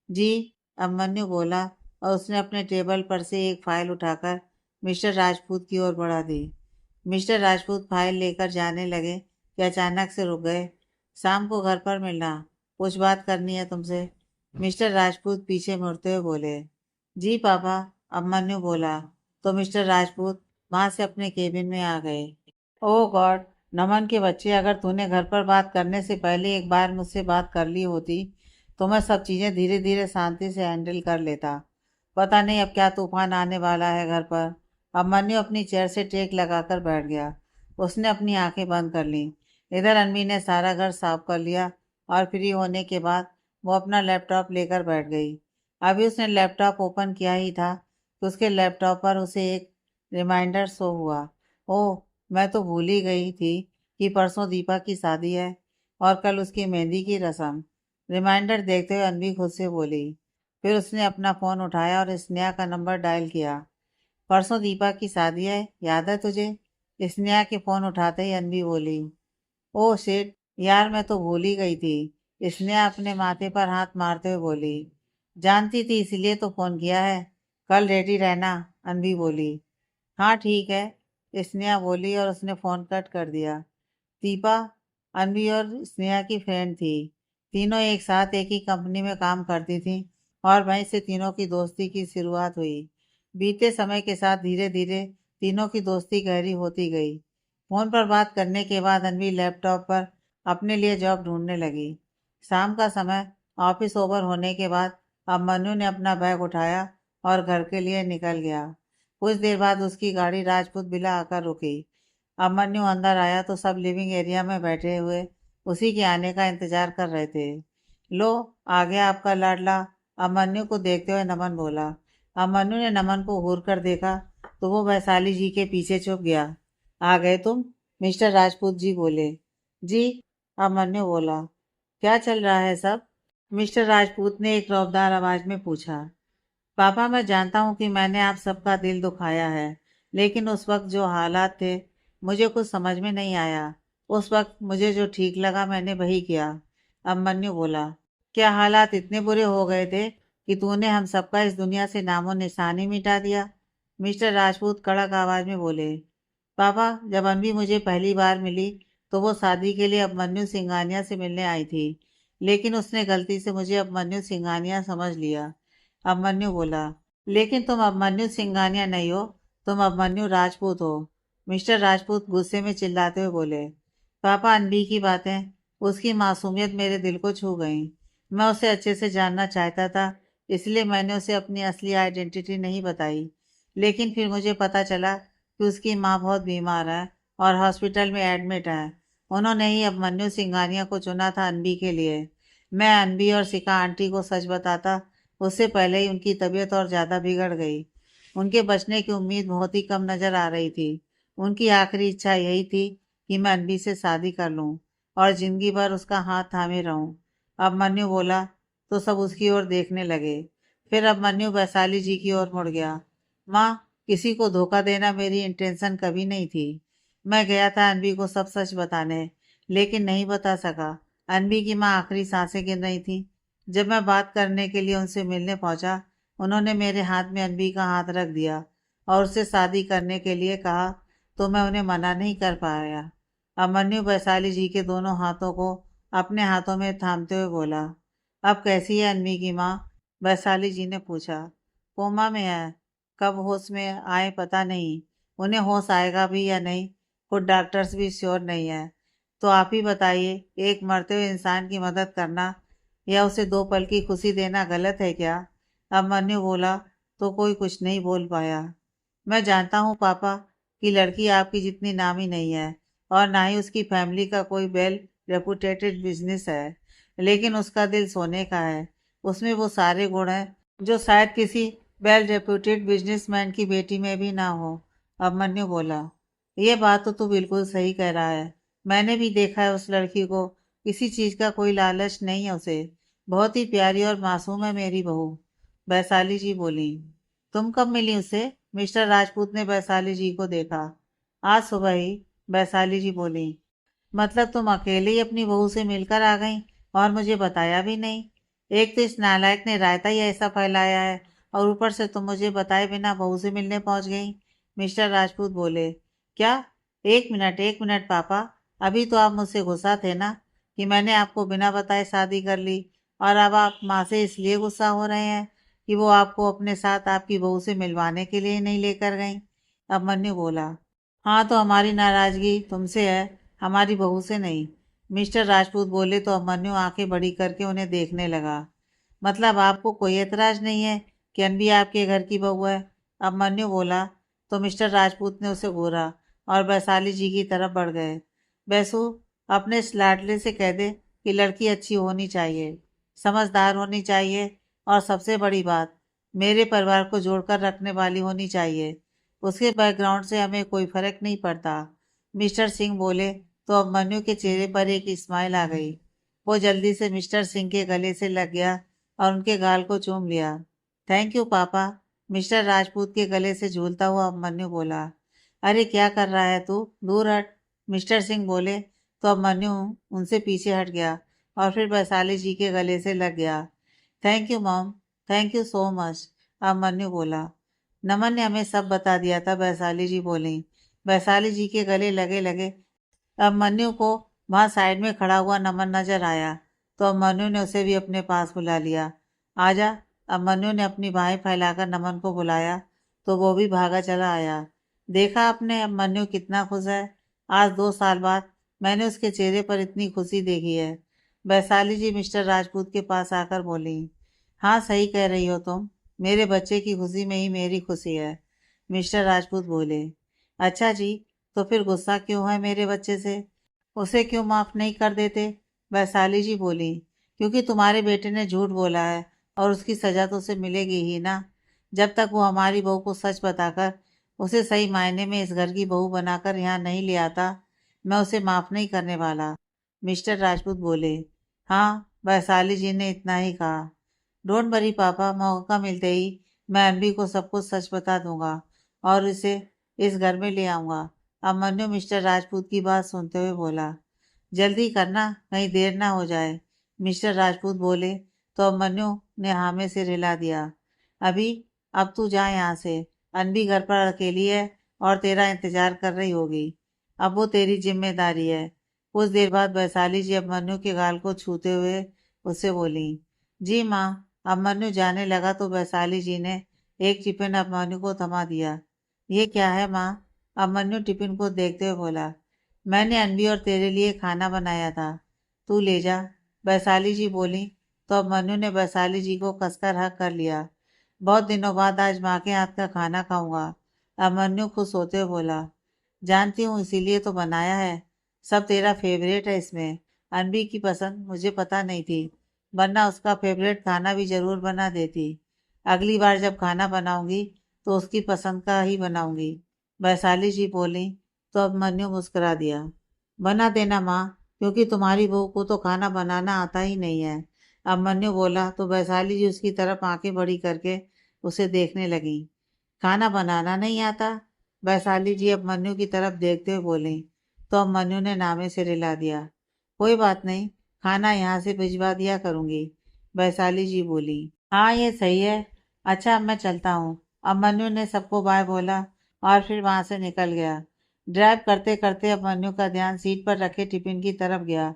जी, अभिमन्यु बोला और उसने अपने टेबल पर से एक फाइल उठाकर मिस्टर राजपूत की ओर बढ़ा दी। मिस्टर राजपूत फाइल लेकर जाने लगे कि अचानक से रुक गए। शाम को घर पर मिलना, कुछ बात करनी है तुमसे। मिस्टर राजपूत पीछे मुड़ते हुए बोले। जी पापा, अभिमन्यु बोला तो मिस्टर राजपूत वहां से अपने केबिन में आ गए। ओह गॉड! नमन के बच्चे, अगर तूने घर पर बात करने से पहले एक बार मुझसे बात कर ली होती तो मैं सब चीज़ें धीरे धीरे शांति से हैंडल कर लेता। पता नहीं अब क्या तूफान आने वाला है घर पर। अभिमन्यु अपनी चेयर से टेक लगाकर बैठ गया। उसने अपनी आंखें बंद कर लीं। इधर अनवी ने सारा घर साफ कर लिया और फ्री होने के बाद वो अपना लैपटॉप लेकर बैठ गई। अभी उसने लैपटॉप ओपन किया ही था कि उसके लैपटॉप पर उसे एक रिमाइंडर शो हुआ। ओह, मैं तो भूल ही गई थी कि परसों दीपा की शादी है और कल उसकी मेहंदी की रस्म। रिमाइंडर देखते हुए अनवी खुद से बोली। फिर उसने अपना फ़ोन उठाया और स्नेहा का नंबर डायल किया। परसों दीपा की शादी है, याद है तुझे? स्नेहा के फ़ोन उठाते ही अनवी बोली। ओह शिट यार, मैं तो भूल ही गई थी। स्नेहा अपने माथे पर हाथ मारते हुए बोली। जानती थी इसलिए तो फ़ोन किया है। कल रेडी रहना, अनवी बोली। हाँ ठीक है, स्नेहा बोली और उसने फ़ोन कट कर दिया। दीपा अनवी और स्नेहा की फ्रेंड थी। तीनों एक साथ एक ही कंपनी में काम करती थीं और वहीं से तीनों की दोस्ती की शुरुआत हुई। बीते समय के साथ धीरे धीरे तीनों की दोस्ती गहरी होती गई। फ़ोन पर बात करने के बाद अनवी लैपटॉप पर अपने लिए जॉब ढूंढने लगी। शाम का समय ऑफिस ओवर होने के बाद अब मनु ने अपना बैग उठाया और घर के लिए निकल गया। कुछ देर बाद उसकी गाड़ी राजपूत विला आकर रुकी। अभिमन्यु अंदर आया तो सब लिविंग एरिया में बैठे हुए उसी के आने का इंतजार कर रहे थे। लो, आ गया आपका लाडला। अभिमन्यु को देखते हुए नमन बोला। अभिमन्यु ने नमन को घूर कर देखा तो वो वैशाली जी के पीछे छुप गया। आ गए तुम? मिस्टर राजपूत जी बोले। जी, अभिमन्यु बोला। क्या चल रहा है सब? मिस्टर राजपूत ने एक रौबदार आवाज में पूछा। पापा, मैं जानता हूँ कि मैंने आप सबका दिल दुखाया है, लेकिन उस वक्त जो हालात थे मुझे कुछ समझ में नहीं आया। उस वक्त मुझे जो ठीक लगा मैंने वही किया। अभिमन्यु बोला। क्या हालात इतने बुरे हो गए थे कि तूने हम सबका इस दुनिया से नामो निशान ही मिटा दिया? मिस्टर राजपूत कड़क आवाज में बोले। पापा, जब अनवी मुझे पहली बार मिली तो वो शादी के लिए अभिमन्यु सिंघानिया से मिलने आई थी, लेकिन उसने गलती से मुझे अभिमन्यु सिंघानिया समझ लिया। अभिमन्यु बोला। लेकिन तुम अभिमन्यु सिंघानिया नहीं हो, तुम अभिमन्यु राजपूत हो। मिस्टर राजपूत गुस्से में चिल्लाते हुए बोले। पापा, अनवी की बातें, उसकी मासूमियत मेरे दिल को छू गई। मैं उसे अच्छे से जानना चाहता था, इसलिए मैंने उसे अपनी असली आइडेंटिटी नहीं बताई। लेकिन फिर मुझे पता चला कि उसकी माँ बहुत बीमार है और हॉस्पिटल में एडमिट है। उन्होंने ही अभिमन्यु सिंघानिया को चुना था अनवी के लिए। मैं अनवी और सिका आंटी को सच बताता उससे पहले ही उनकी तबीयत और ज़्यादा बिगड़ गई। उनके बचने की उम्मीद बहुत ही कम नज़र आ रही थी। उनकी आखिरी इच्छा यही थी कि मैं अनवी से शादी कर लूं और ज़िंदगी भर उसका हाथ थामे रहूं। अभिमन्यु बोला तो सब उसकी ओर देखने लगे। फिर अभिमन्यु वैशाली जी की ओर मुड़ गया। माँ, किसी को धोखा देना मेरी इंटेंशन कभी नहीं थी। मैं गया था अनवी को सब सच बताने, लेकिन नहीं बता सका। अनबी की माँ आखिरी सांसें गिन रही थी। जब मैं बात करने के लिए उनसे मिलने पहुंचा, उन्होंने मेरे हाथ में अनबी का हाथ रख दिया और उससे शादी करने के लिए कहा, तो मैं उन्हें मना नहीं कर पाया। अभिमन्यु वैशाली जी के दोनों हाथों को अपने हाथों में थामते हुए बोला, अब कैसी है अनबी की माँ? वैशाली जी ने पूछा। कोमा में है। कब होश में आए पता नहीं। उन्हें होश आएगा भी या नहीं, खुद डॉक्टर्स भी श्योर नहीं है। तो आप ही बताइए, एक मरते हुए इंसान की मदद करना या उसे 2 पल की खुशी देना गलत है क्या? अभिमन्यु बोला तो कोई कुछ नहीं बोल पाया। मैं जानता हूँ पापा कि लड़की आपकी जितनी नामी नहीं है और ना ही उसकी फैमिली का कोई वेल रेपुटेटेड बिजनेस है, लेकिन उसका दिल सोने का है। उसमें वो सारे गुण हैं जो शायद किसी वेल रेप्यूटेड बिजनेसमैन की बेटी में भी ना हो। अभिमन्यु बोला, ये बात तो तू बिल्कुल सही कह रहा है। मैंने भी देखा है उस लड़की को। किसी चीज का कोई लालच नहीं है उसे। बहुत ही प्यारी और मासूम है मेरी बहू। वैशाली जी बोली। तुम कब मिली उसे? मिस्टर राजपूत ने वैशाली जी को देखा। आज सुबह ही। वैशाली जी बोली। मतलब तुम अकेले ही अपनी बहू से मिलकर आ गई और मुझे बताया भी नहीं? एक तो इस नालायक ने रायता ही ऐसा फैलाया है और ऊपर से तुम मुझे बताए बिना बहू से मिलने पहुंच गई। मिस्टर राजपूत बोले। क्या? एक मिनट पापा। अभी तो आप मुझसे गुस्सा थे ना कि मैंने आपको बिना बताए शादी कर ली, और अब आप माँ से इसलिए गुस्सा हो रहे हैं कि वो आपको अपने साथ आपकी बहू से मिलवाने के लिए नहीं लेकर गई। अभिमन्यु बोला। हाँ, तो हमारी नाराजगी तुमसे है, हमारी बहू से नहीं। मिस्टर राजपूत बोले तो अभिमन्यु आंखें बड़ी करके उन्हें देखने लगा। मतलब आपको कोई एतराज नहीं है कि अनबी आपके घर की बहू है? अभिमन्यु बोला तो मिस्टर राजपूत ने उसे घूरा और वैशाली जी की तरफ बढ़ गए। बैसू, अपने इस लाडले से कह दे कि लड़की अच्छी होनी चाहिए, समझदार होनी चाहिए, और सबसे बड़ी बात, मेरे परिवार को जोड़कर रखने वाली होनी चाहिए। उसके बैकग्राउंड से हमें कोई फर्क नहीं पड़ता। मिस्टर सिंह बोले तो अभिमन्यु के चेहरे पर एक स्माइल आ गई। वो जल्दी से मिस्टर सिंह के गले से लग गया और उनके गाल को चूम लिया। थैंक यू पापा। मिस्टर राजपूत के गले से झूलता हुआ अभिमन्यु बोला। अरे क्या कर रहा है तू? दूर हट। मिस्टर सिंह बोले तो अभिमन्यु उनसे पीछे हट गया और फिर वैशाली जी के गले से लग गया। Thank you mom. Thank you so much. Abhimanyu बोला। नमन ने हमें सब बता दिया था, वैशाली जी बोली। वैशाली जी के गले लगे लगे अभिमन्यु को वहां साइड में खड़ा हुआ नमन नजर आया, तो अभिमन्यु ने उसे भी अपने पास बुला लिया। आजा। अभिमन्यु ने अपनी बाहें फैलाकर नमन को बुलाया, तो वो भी भागा चला आया। देखा आपने अभिमन्यु कितना खुश है? आज 2 साल बाद मैंने उसके चेहरे पर इतनी खुशी देखी है। वैशाली जी मिस्टर राजपूत के पास आकर बोली। हाँ, सही कह रही हो तुम। मेरे बच्चे की खुशी में ही मेरी खुशी है। मिस्टर राजपूत बोले। अच्छा जी, तो फिर गुस्सा क्यों है मेरे बच्चे से? उसे क्यों माफ नहीं कर देते? वैशाली जी बोली। क्योंकि तुम्हारे बेटे ने झूठ बोला है और उसकी सजा तो उसे मिलेगी ही ना। जब तक वो हमारी बहू को सच बताकर उसे सही मायने में इस घर की बहू बनाकर यहाँ नहीं ले आता, मैं उसे माफ नहीं करने वाला। मिस्टर राजपूत बोले। हाँ, वैशाली जी ने इतना ही कहा। डोंट वरी पापा, मौका मिलते ही मैं अनबी को सब कुछ सच बता दूंगा और इसे इस घर में ले आऊंगा। अभिमन्यु मिस्टर राजपूत की बात सुनते हुए बोला। जल्दी करना, कहीं देर ना हो जाए। मिस्टर राजपूत बोले तो अभिमन्यु ने हाँ में सिर हिला दिया। अभी, अब तू जा यहाँ से। अनबी घर पर अकेली है और तेरा इंतजार कर रही होगी। अब वो तेरी जिम्मेदारी है। कुछ देर बाद वैशाली जी अभिमन्यु के गाल को छूते हुए उससे बोली। जी माँ। अभिमन्यु जाने लगा तो वैशाली जी ने एक टिफिन अभिमन्यु को थमा दिया। ये क्या है माँ? अभिमन्यु टिफिन को देखते हुए बोला। मैंने अनबी और तेरे लिए खाना बनाया था, तू ले जा। वैशाली जी बोली तो अभिमन्यु ने वैशाली जी को कसकर हक कर लिया। बहुत दिनों बाद आज माँ के हाथ का खाना खाऊंगा। अभिमन्यु खुश होते हुए बोला। जानती हूँ, इसीलिए तो बनाया है। सब तेरा फेवरेट है इसमें। अनबी की पसंद मुझे पता नहीं थी, वरना उसका फेवरेट खाना भी जरूर बना देती। अगली बार जब खाना बनाऊंगी तो उसकी पसंद का ही बनाऊंगी। वैशाली जी बोली तो अभिमन्यु मुस्कुरा दिया। बना देना माँ, क्योंकि तुम्हारी बहू को तो खाना बनाना आता ही नहीं है। अभिमन्यु बोला तो वैशाली जी उसकी तरफ आंखें बड़ी करके उसे देखने लगी। खाना बनाना नहीं आता? वैशाली जी अभिमन्यु की तरफ देखते हुए बोली, तो अभिमन्यु ने नामे से हिला दिया। कोई बात नहीं, खाना यहाँ से भिजवा दिया करूँगी, वैशाली जी बोली। हाँ ये सही है। अच्छा अब मैं चलता हूँ। अभिमन्यु ने सबको बाय बोला और फिर वहां से निकल गया। ड्राइव करते करते अभिमन्यु का ध्यान सीट पर रखे टिफिन की तरफ गया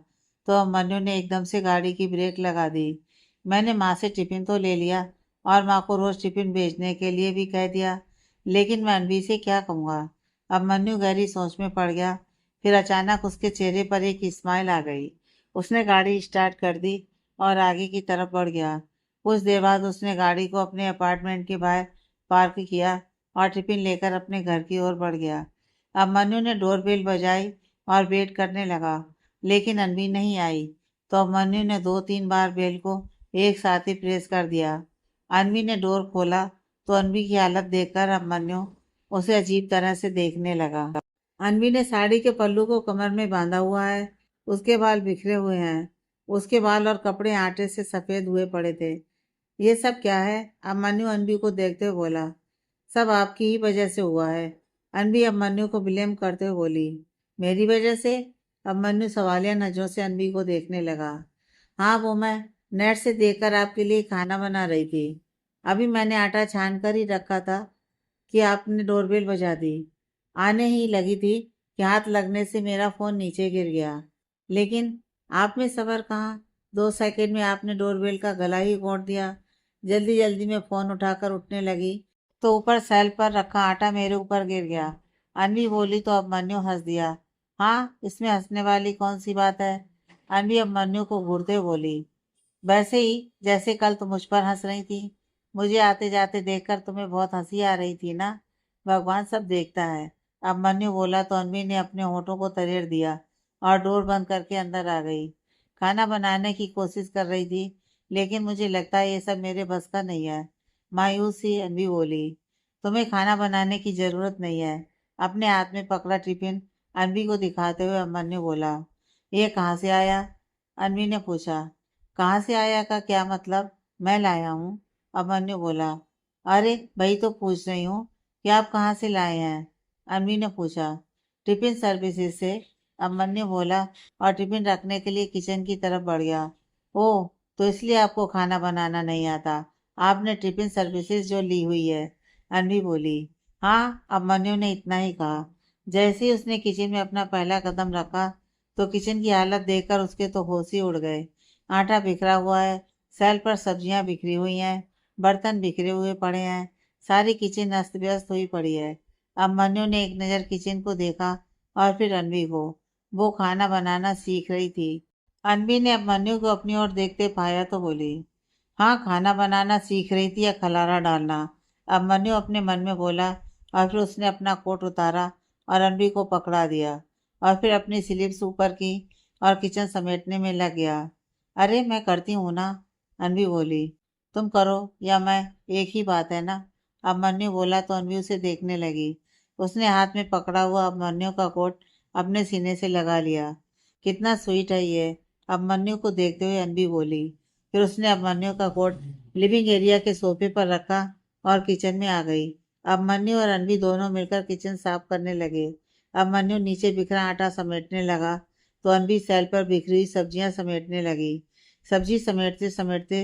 तो अभिमन्यु ने एकदम से गाड़ी की ब्रेक लगा दी। मैंने माँ से टिफिन तो ले लिया और माँ को रोज टिफिन भेजने के लिए भी कह दिया, लेकिन मैं अनवी से क्या कहूँगा। अभिमन्यु गहरी सोच में पड़ गया। फिर अचानक उसके चेहरे पर एक स्माइल आ गई। उसने गाड़ी स्टार्ट कर दी और आगे की तरफ बढ़ गया। कुछ देर बाद उसने गाड़ी को अपने अपार्टमेंट के बाहर पार्क किया और टिफिन लेकर अपने घर की ओर बढ़ गया। अभिमन्यु ने डोरबेल बजाई और वेट करने लगा, लेकिन अनवी नहीं आई। तो अभिमन्यु ने 2-3 बार बेल को एक साथ ही प्रेस कर दिया। अनवी ने डोर खोला तो अनवी की हालत देखकर अभिमन्यु उसे अजीब तरह से देखने लगा। अनवी ने साड़ी के पल्लू को कमर में बांधा हुआ है। उसके बाल बिखरे हुए हैं। उसके बाल और कपड़े आटे से सफेद हुए पड़े थे। ये सब क्या है? अभिमन्यु अनवी को देखते हुए बोला। सब आपकी ही वजह से हुआ है। अनवी अभिमन्यु को ब्लेम करते हुए बोली। मेरी वजह से? अभिमन्यु सवालिया नजरों से अनवी को देखने लगा। हाँ वो मैं नेट से देखकर आपके लिए खाना बना रही थी। अभी मैंने आटा छान कर ही रखा था कि आपने डोरबेल बजा दी। आने ही लगी थी कि हाथ लगने से मेरा फोन नीचे गिर गया। लेकिन आप में सबर कहाँ। 2 सेकंड में आपने डोरबेल का गला ही घोंट दिया। जल्दी जल्दी में फोन उठाकर उठने लगी तो ऊपर सेल पर रखा आटा मेरे ऊपर गिर गया। अनवी बोली तो अभिमन्यु हंस दिया। हाँ इसमें हंसने वाली कौन सी बात है? अनवी अभिमन्यु को घूरते बोली। वैसे ही जैसे कल तुम मुझ पर हंस रही थी। मुझे आते जाते देखकर तुम्हें बहुत हंसी आ रही थी ना। भगवान सब देखता है। अभिमन्यु बोला तो अनवी ने अपने होठों को तरेड़ दिया और डोर बंद करके अंदर आ गई। खाना बनाने की कोशिश कर रही थी, लेकिन मुझे लगता है ये सब मेरे बस का नहीं है। मायूस सी अनवी बोली। तुम्हें खाना बनाने की जरूरत नहीं है। अपने हाथ में पकड़ा टिफिन अनवी को दिखाते हुए अभिमन्यु बोला। ये कहाँ से आया? अनवी ने पूछा। कहाँ से आया का क्या मतलब? मैं लाया हूँ, अभिमन्यु बोला। अरे भाई तो पूछ रही हूँ कि आप कहाँ से लाए हैं? अनवी ने पूछा। टिफिन सर्विसेज से, अभिमन्यु बोला और टिफिन रखने के लिए किचन की तरफ बढ़ गया। ओह, तो इसलिए आपको खाना बनाना नहीं आता। आपने टिफिन सर्विसेज जो ली हुई है, अनवी बोली। हाँ, अभिमन्यु ने इतना ही कहा। जैसे ही उसने किचन में अपना पहला कदम रखा तो किचन की हालत देखकर उसके तो होश ही उड़ गए। आटा बिखरा हुआ है, सेल पर सब्जियां बिखरी हुई हैं, बर्तन बिखरे हुए पड़े हैं, सारी किचन अस्त व्यस्त हुई पड़ी है। अभिमन्यु ने एक नज़र किचन को देखा और फिर अनवी को। वो खाना बनाना सीख रही थी। अनवी ने अभिमन्यु को अपनी ओर देखते पाया तो बोली। हाँ खाना बनाना सीख रही थी या खलारा डालना? अभिमन्यु अपने मन में बोला और फिर उसने अपना कोट उतारा और अनवी को पकड़ा दिया और फिर अपनी स्लीव्स ऊपर की और किचन समेटने में लग गया। अरे मैं करती हूँ ना, अनवी बोली। तुम करो या मैं, एक ही बात है ना, अभिमन्यु बोला तो अनवी उसे देखने लगी। उसने हाथ में पकड़ा हुआ अभिमन्यु का कोट अपने सीने से लगा लिया। कितना स्वीट है ये, अभिमन्यु को देखते हुए अनवी बोली। फिर उसने अभिमन्यु का कोट लिविंग एरिया के सोफे पर रखा और किचन में आ गई। अभिमन्यु और अनवी दोनों मिलकर किचन साफ करने लगे। अभिमन्यु नीचे बिखरा आटा समेटने लगा तो अनवी सेल पर बिखरी हुई सब्जियां समेटने लगी। सब्जी समेटते समेटते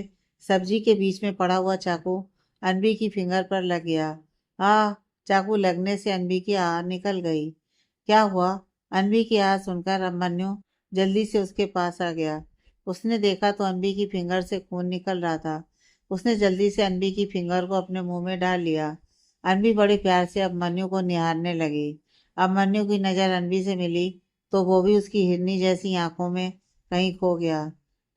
सब्जी के बीच में पड़ा हुआ चाकू अनवी की फिंगर पर लग गया। आ, चाकू लगने से अनवी की आह निकल गई। क्या हुआ? अनवी की आह सुनकर अभिमन्यु जल्दी से उसके पास आ गया। उसने देखा तो अनवी की फिंगर से खून निकल रहा था। उसने जल्दी से अनवी की फिंगर को अपने मुंह में डाल लिया। अनवी बड़े प्यार से अभिमन्यु को निहारने लगी। अभिमन्यु की नज़र अनवी से मिली तो वो भी उसकी हिरनी जैसी आंखों में कहीं खो गया।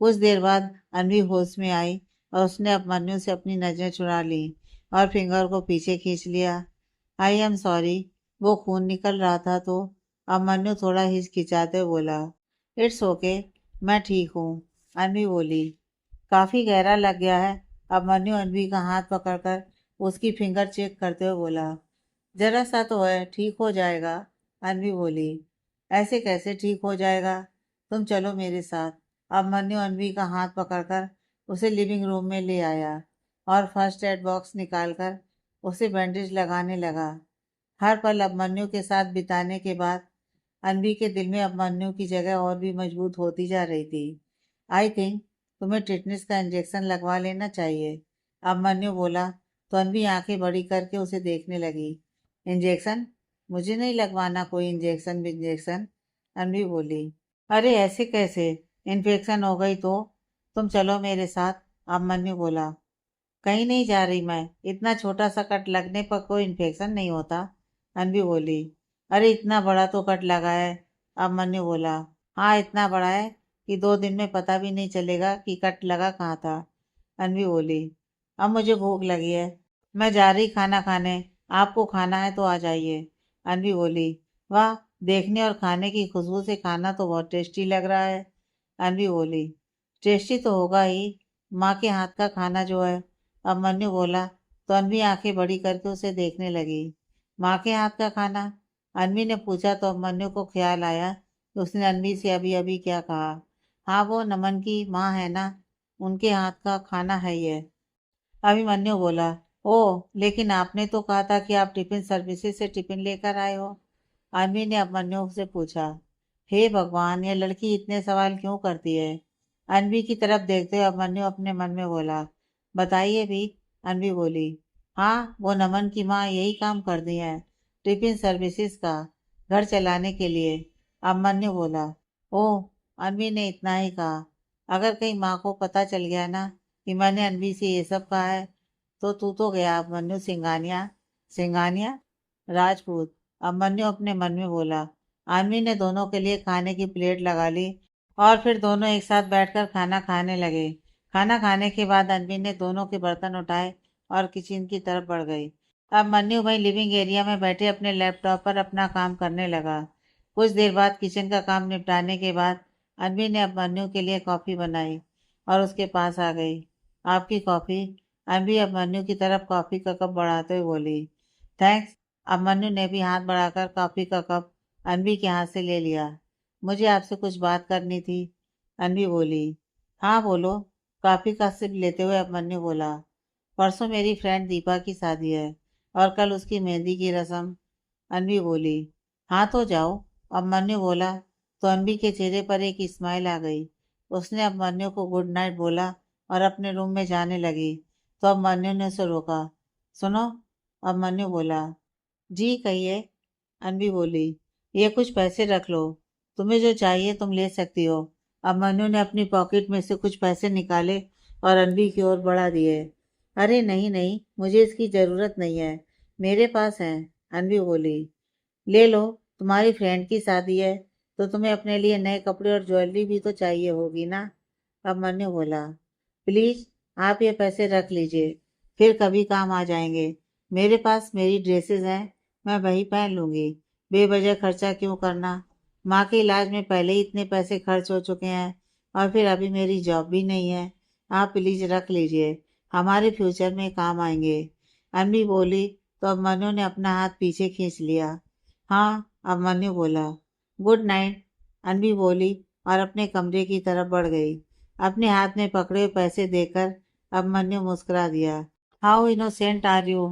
कुछ देर बाद अनवी होश में आई और उसने अभिमन्यु से अपनी नजरें चुरा ली और फिंगर को पीछे खींच लिया। आई एम सॉरी, वो खून निकल रहा था तो अभिमन्यु थोड़ा हिचकिचाते बोला। इट्स ओके, मैं ठीक हूँ, अनवी बोली। काफी गहरा लग गया है, अभिमन्यु अनवी का हाथ पकड़कर उसकी फिंगर चेक करते हुए बोला। जरा सा तो है, ठीक हो जाएगा, अनवी बोली। ऐसे कैसे ठीक हो जाएगा? तुम चलो मेरे साथ। अभिमन्यु अनवी का हाथ पकड़कर उसे लिविंग रूम में ले आया और फर्स्ट एड बॉक्स निकालकर उसे बैंडेज लगाने लगा। हर पल अभिमन्यु के साथ बिताने के बाद अनवी के दिल में अभिमन्यु की जगह और भी मजबूत होती जा रही थी। आई थिंक तुम्हें टिटनेस का इंजेक्शन लगवा लेना चाहिए, अभिमन्यु बोला। तो अनवी आंखें बड़ी करके उसे देखने लगी। इंजेक्शन? मुझे नहीं लगवाना कोई इंजेक्शन। अनवी बोली। अरे ऐसे कैसे? इन्फेक्शन हो गई तो? तुम चलो मेरे साथ, अभिमन्यु बोला। कहीं नहीं जा रही मैं, इतना छोटा सा कट लगने पर कोई इन्फेक्शन नहीं होता, अनवी बोली। अरे इतना बड़ा तो कट लगा है, अभिमन्यु बोला। हाँ इतना बड़ा है कि 2 दिन में पता भी नहीं चलेगा कि कट लगा कहाँ था, अनवी बोली। अब मुझे भूख लगी है, मैं जा रही खाना खाने। आपको खाना है तो आ जाइए, अनवी बोली। वाह, देखने और खाने की खुशबू से खाना तो बहुत टेस्टी लग रहा है, अनवी बोली। टेस्टी तो होगा ही, माँ के हाथ का खाना जो है, अभिमन्यु बोला। तो अनवी आंखें बड़ी करके उसे देखने लगी। माँ के हाथ का खाना? अनवी ने पूछा तो अभिमन्यु को ख्याल आया कि उसने अनवी से अभी अभी क्या कहा। हाँ वो नमन की माँ है ना, उनके हाथ का खाना है ये, अभिमन्यु बोला। ओह, लेकिन आपने तो कहा था कि आप टिफिन सर्विसेज से टिफिन लेकर आए हो, अनवी ने अभिमन्यु से पूछा। हे भगवान, ये लड़की इतने सवाल क्यों करती है, अनवी की तरफ देखते हुए अभिमन्यु अपने मन में बोला। बताइए भी, अनवी बोली। हाँ, वो नमन की माँ यही काम कर दी है, टिफिन सर्विसेज का, घर चलाने के लिए, अभिमन्यु बोला। ओह, अनवी ने इतना ही कहा। अगर कहीं माँ को पता चल गया ना कि मैंने अनवी से ये सब कहा है, तो तू तो गया अभिमन्यु सिंघानिया। सिंघानिया? राजपूत, अभिमन्यु अपने मन में बोला। अनवी ने दोनों के लिए खाने की प्लेट लगा ली और फिर दोनों एक साथ बैठकर खाना खाने लगे। खाना खाने के बाद अनवी ने दोनों के बर्तन उठाए और किचन की तरफ बढ़ गई। अब मन्नू भाई लिविंग एरिया में बैठे अपने लैपटॉप पर अपना काम करने लगा। कुछ देर बाद किचन का काम निपटाने के बाद अनवी ने अब मन्नू के लिए कॉफ़ी बनाई और उसके पास आ गई। आपकी कॉफ़ी, अनवी अब मन्नू की तरफ कॉफ़ी का कप बढ़ाते हुए बोली। थैंक्स। अब मन्नू ने भी हाथ बढ़ाकर कॉफ़ी का कप अनवी के हाथ से ले लिया। मुझे आपसे कुछ बात करनी थी, अनवी बोली। हाँ बोलो, कॉफ़ी का सिप लेते हुए अभिमन्यु बोला। परसों मेरी फ्रेंड दीपा की शादी है और कल उसकी मेहंदी की रस्म, अनवी बोली। हाँ तो जाओ, अभिमन्यु बोला। तो अनवी के चेहरे पर एक स्माइल आ गई। उसने अभिमन्यु को गुड नाइट बोला और अपने रूम में जाने लगी तो अभिमन्यु ने उसे रोका। सुनो, अभिमन्यु बोला। जी कहिए, अनवी बोली। ये कुछ पैसे रख लो, तुम्हें जो चाहिए तुम ले सकती हो। अभिमन्यु ने अपनी पॉकेट में से कुछ पैसे निकाले और अनवी की ओर बढ़ा दिए। अरे नहीं नहीं, मुझे इसकी ज़रूरत नहीं है, मेरे पास है, अनवी बोली। ले लो, तुम्हारी फ्रेंड की शादी है तो तुम्हें अपने लिए नए कपड़े और ज्वेलरी भी तो चाहिए होगी ना, अभिमन्यु बोला। प्लीज, आप ये पैसे रख लीजिए, फिर कभी काम आ जाएंगे। मेरे पास मेरी ड्रेसेस हैं, मैं वही पहन लूंगी, बेवजह खर्चा क्यों करना। माँ के इलाज में पहले ही इतने पैसे खर्च हो चुके हैं और फिर अभी मेरी जॉब भी नहीं है। आप प्लीज रख लीजिए, हमारे फ्यूचर में काम आएंगे, अनवी बोली। तो अभिमन्यु ने अपना हाथ पीछे खींच लिया। हाँ, अभिमन्यु बोला। गुड नाइट, अनवी बोली और अपने कमरे की तरफ बढ़ गई। अपने हाथ में पकड़े हुए पैसे देकर अभिमन्यु मुस्कुरा दिया। How innocent are you,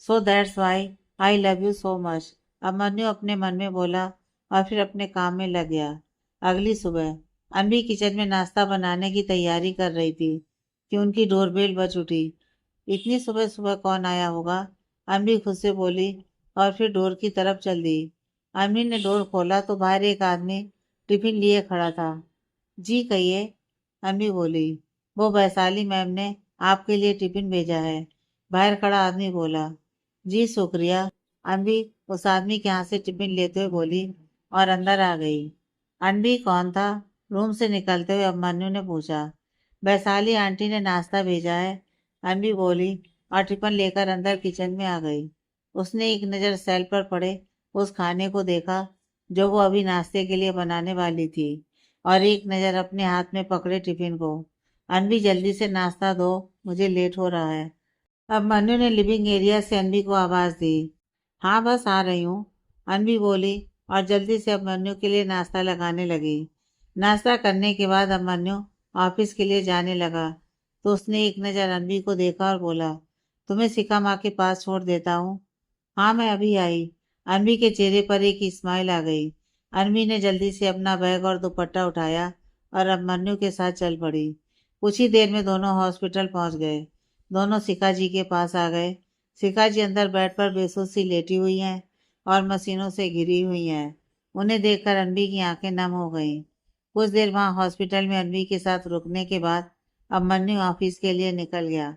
so that's why I love you so much, Abhimanyu अपने मन में बोला और फिर अपने काम में लग गया। अगली सुबह अनवी किचन में नाश्ता बनाने की तैयारी कर रही थी कि उनकी डोरबेल बज उठी। इतनी सुबह सुबह कौन आया होगा, अनवी खुद से बोली और फिर डोर की तरफ चल दी। अनवी ने डोर खोला तो बाहर एक आदमी टिफिन लिए खड़ा था। जी कहिए, अनवी बोली। वो वैशाली मैम ने आपके लिए टिफिन भेजा है, बाहर खड़ा आदमी बोला। जी शुक्रिया, अनवी उस आदमी के हाथ से टिफिन लेते हुए बोली और अंदर आ गई। अनवी कौन था, रूम से निकलते हुए अभिमन्यु ने पूछा। वैशाली आंटी ने नाश्ता भेजा है, अनवी बोली और टिफिन लेकर अंदर किचन में आ गई। उसने एक नज़र सेल पर पड़े उस खाने को देखा जो वो अभी नाश्ते के लिए बनाने वाली थी और एक नज़र अपने हाथ में पकड़े टिफिन को। अनवी जल्दी से नाश्ता दो, मुझे लेट हो रहा है। अब मनु ने लिविंग एरिया से अनवी को आवाज़ दी। हाँ बस आ रही हूँ, अनवी बोली और जल्दी से अभिमन्यु के लिए नाश्ता लगाने लगी। नाश्ता करने के बाद अभिमन्यु ऑफिस के लिए जाने लगा तो उसने एक नज़र अनवी को देखा और बोला, तुम्हें शिखा माँ के पास छोड़ देता हूँ। हाँ मैं अभी आई, अनवी के चेहरे पर एक स्माइल आ गई। अनवी ने जल्दी से अपना बैग और दुपट्टा उठाया और अभिमन्यु के साथ चल पड़ी। कुछ ही देर में दोनों हॉस्पिटल पहुंच गए। दोनों शिखा जी के पास आ गए। शिखा जी अंदर बेड पर बेसुध सी लेटी हुई हैं और मशीनों से घिरी हुई हैं। उन्हें देखकर अनवी की आंखें नम हो गईं। कुछ देर वहां हॉस्पिटल में अनवी के साथ रुकने के बाद अभिमन्यु ऑफिस के लिए निकल गया।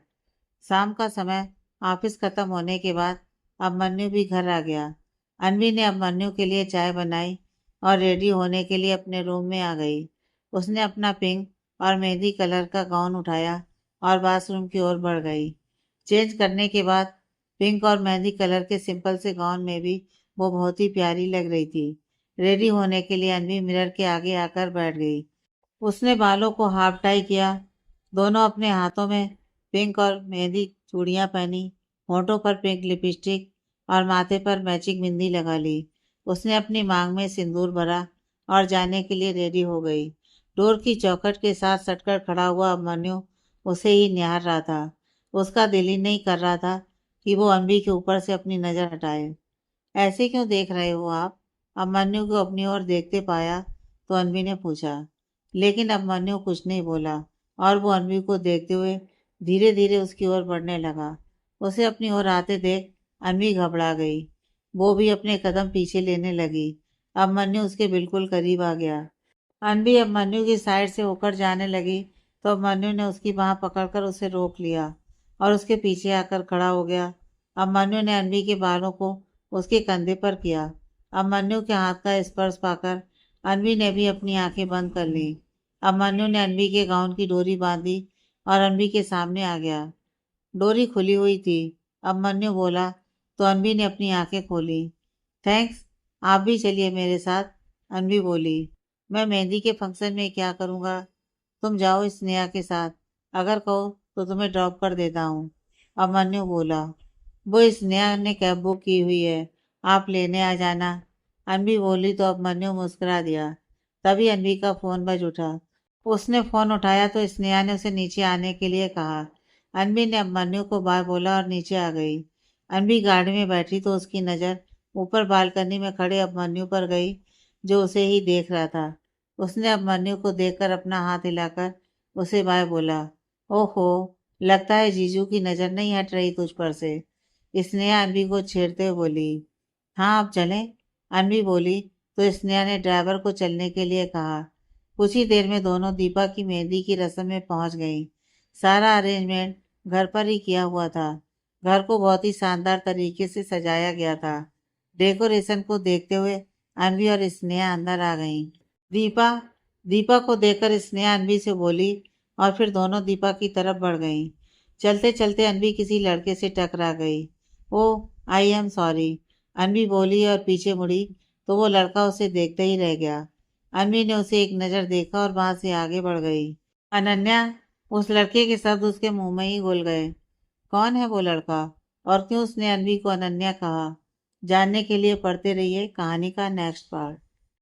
शाम का समय ऑफिस खत्म होने के बाद अभिमन्यु भी घर आ गया। अनवी ने अभिमन्यु के लिए चाय बनाई और रेडी होने के लिए अपने रूम में आ गई। उसने अपना पिंक और मेहंदी कलर का गाउन उठाया और बाथरूम की ओर बढ़ गई। चेंज करने के बाद पिंक और मेहंदी कलर के सिंपल से गाउन में भी वो बहुत ही प्यारी लग रही थी। रेडी होने के लिए अनवी मिरर के आगे आकर बैठ गई। उसने बालों को हाफ टाई किया। दोनों अपने हाथों में पिंक और मेहंदी चूड़ियां पहनी, होठों पर पिंक लिपस्टिक और माथे पर मैचिंग बिंदी लगा ली। उसने अपनी मांग में सिंदूर भरा और जाने के लिए रेडी हो गई। डोर की चौखट के साथ सटकर खड़ा हुआ अभिमन्यु उसे ही निहार रहा था। उसका दिल ही नहीं कर रहा था कि वो अनवी के ऊपर से अपनी नजर हटाए। ऐसे क्यों देख रहे हो आप? अभिमन्यु को अपनी ओर देखते पाया तो अनवी ने पूछा। लेकिन अभिमन्यु कुछ नहीं बोला और वो अनवी को देखते हुए धीरे धीरे उसकी ओर बढ़ने लगा। उसे अपनी ओर आते देख अनवी घबरा गई। वो भी अपने कदम पीछे लेने लगी। अभिमन्यु उसके बिल्कुल करीब आ गया। अनवी अभिमन्यु की साइड से होकर जाने लगी तो अभिमन्यु ने उसकी बांह पकड़कर उसे रोक लिया और उसके पीछे आकर खड़ा हो गया। अभिमन्यु ने अनवी के बालों को उसके कंधे पर किया। अभिमन्यु के हाथ का स्पर्श पाकर अनवी ने भी अपनी आंखें बंद कर ली। अभिमन्यु ने अनवी के गाउन की डोरी बांधी और अनवी के सामने आ गया। डोरी खुली हुई थी। अभिमन्यु बोला तो अनवी ने अपनी आंखें खोली। थैंक्स, आप भी चलिए मेरे साथ, अनवी बोली। मैं मेहंदी के फंक्शन में क्या करूँगा? तुम जाओ स्नेहा के साथ, अगर कहो तो तुम्हें ड्रॉप कर देता हूँ, अभिमन्यु बोला। वो स्नेहा ने कैब बुक की हुई है, आप लेने आ जाना, अनवी बोली तो अभिमन्यु मुस्कुरा दिया। तभी अनवी का फोन बज उठा। उसने फोन उठाया तो स्नेहा ने उसे नीचे आने के लिए कहा। अनवी ने अभिमन्यु को बाय बोला और नीचे आ गई। अनवी गाड़ी में बैठी तो उसकी नज़र ऊपर बालकनी में खड़े अभिमन्यु पर गई, जो उसे ही देख रहा था। उसने अभिमन्यु को देखकर अपना हाथ हिलाकर उसे बाय बोला। ओहो, लगता है जीजू की नज़र नहीं हट रही तुझ पर से, स्नेहा अनवी को छेड़ते हुए बोली। हाँ, आप चलें, अनवी बोली तो स्नेहा ने ड्राइवर को चलने के लिए कहा। कुछ ही देर में दोनों दीपा की मेहंदी की रस्म में पहुंच गईं। सारा अरेंजमेंट घर पर ही किया हुआ था। घर को बहुत ही शानदार तरीके से सजाया गया था। डेकोरेशन को देखते हुए अनवी और स्नेहा अंदर आ गईं। दीपा दीपा को देखकर स्नेहा अनवी से बोली और फिर दोनों दीपा की तरफ बढ़ गईं। चलते चलते अनवी किसी लड़के से टकरा गई। ओह, आई एम सॉरी, अनवी बोली और पीछे मुड़ी तो वो लड़का उसे देखते ही रह गया। अनवी ने उसे एक नज़र देखा और वहां से आगे बढ़ गई। अनन्या, उस लड़के के शब्द उसके मुंह में ही घुल गए। कौन है वो लड़का और क्यों उसने अनवी को अनन्या कहा? जानने के लिए पढ़ते रहिए कहानी का नेक्स्ट पार्ट।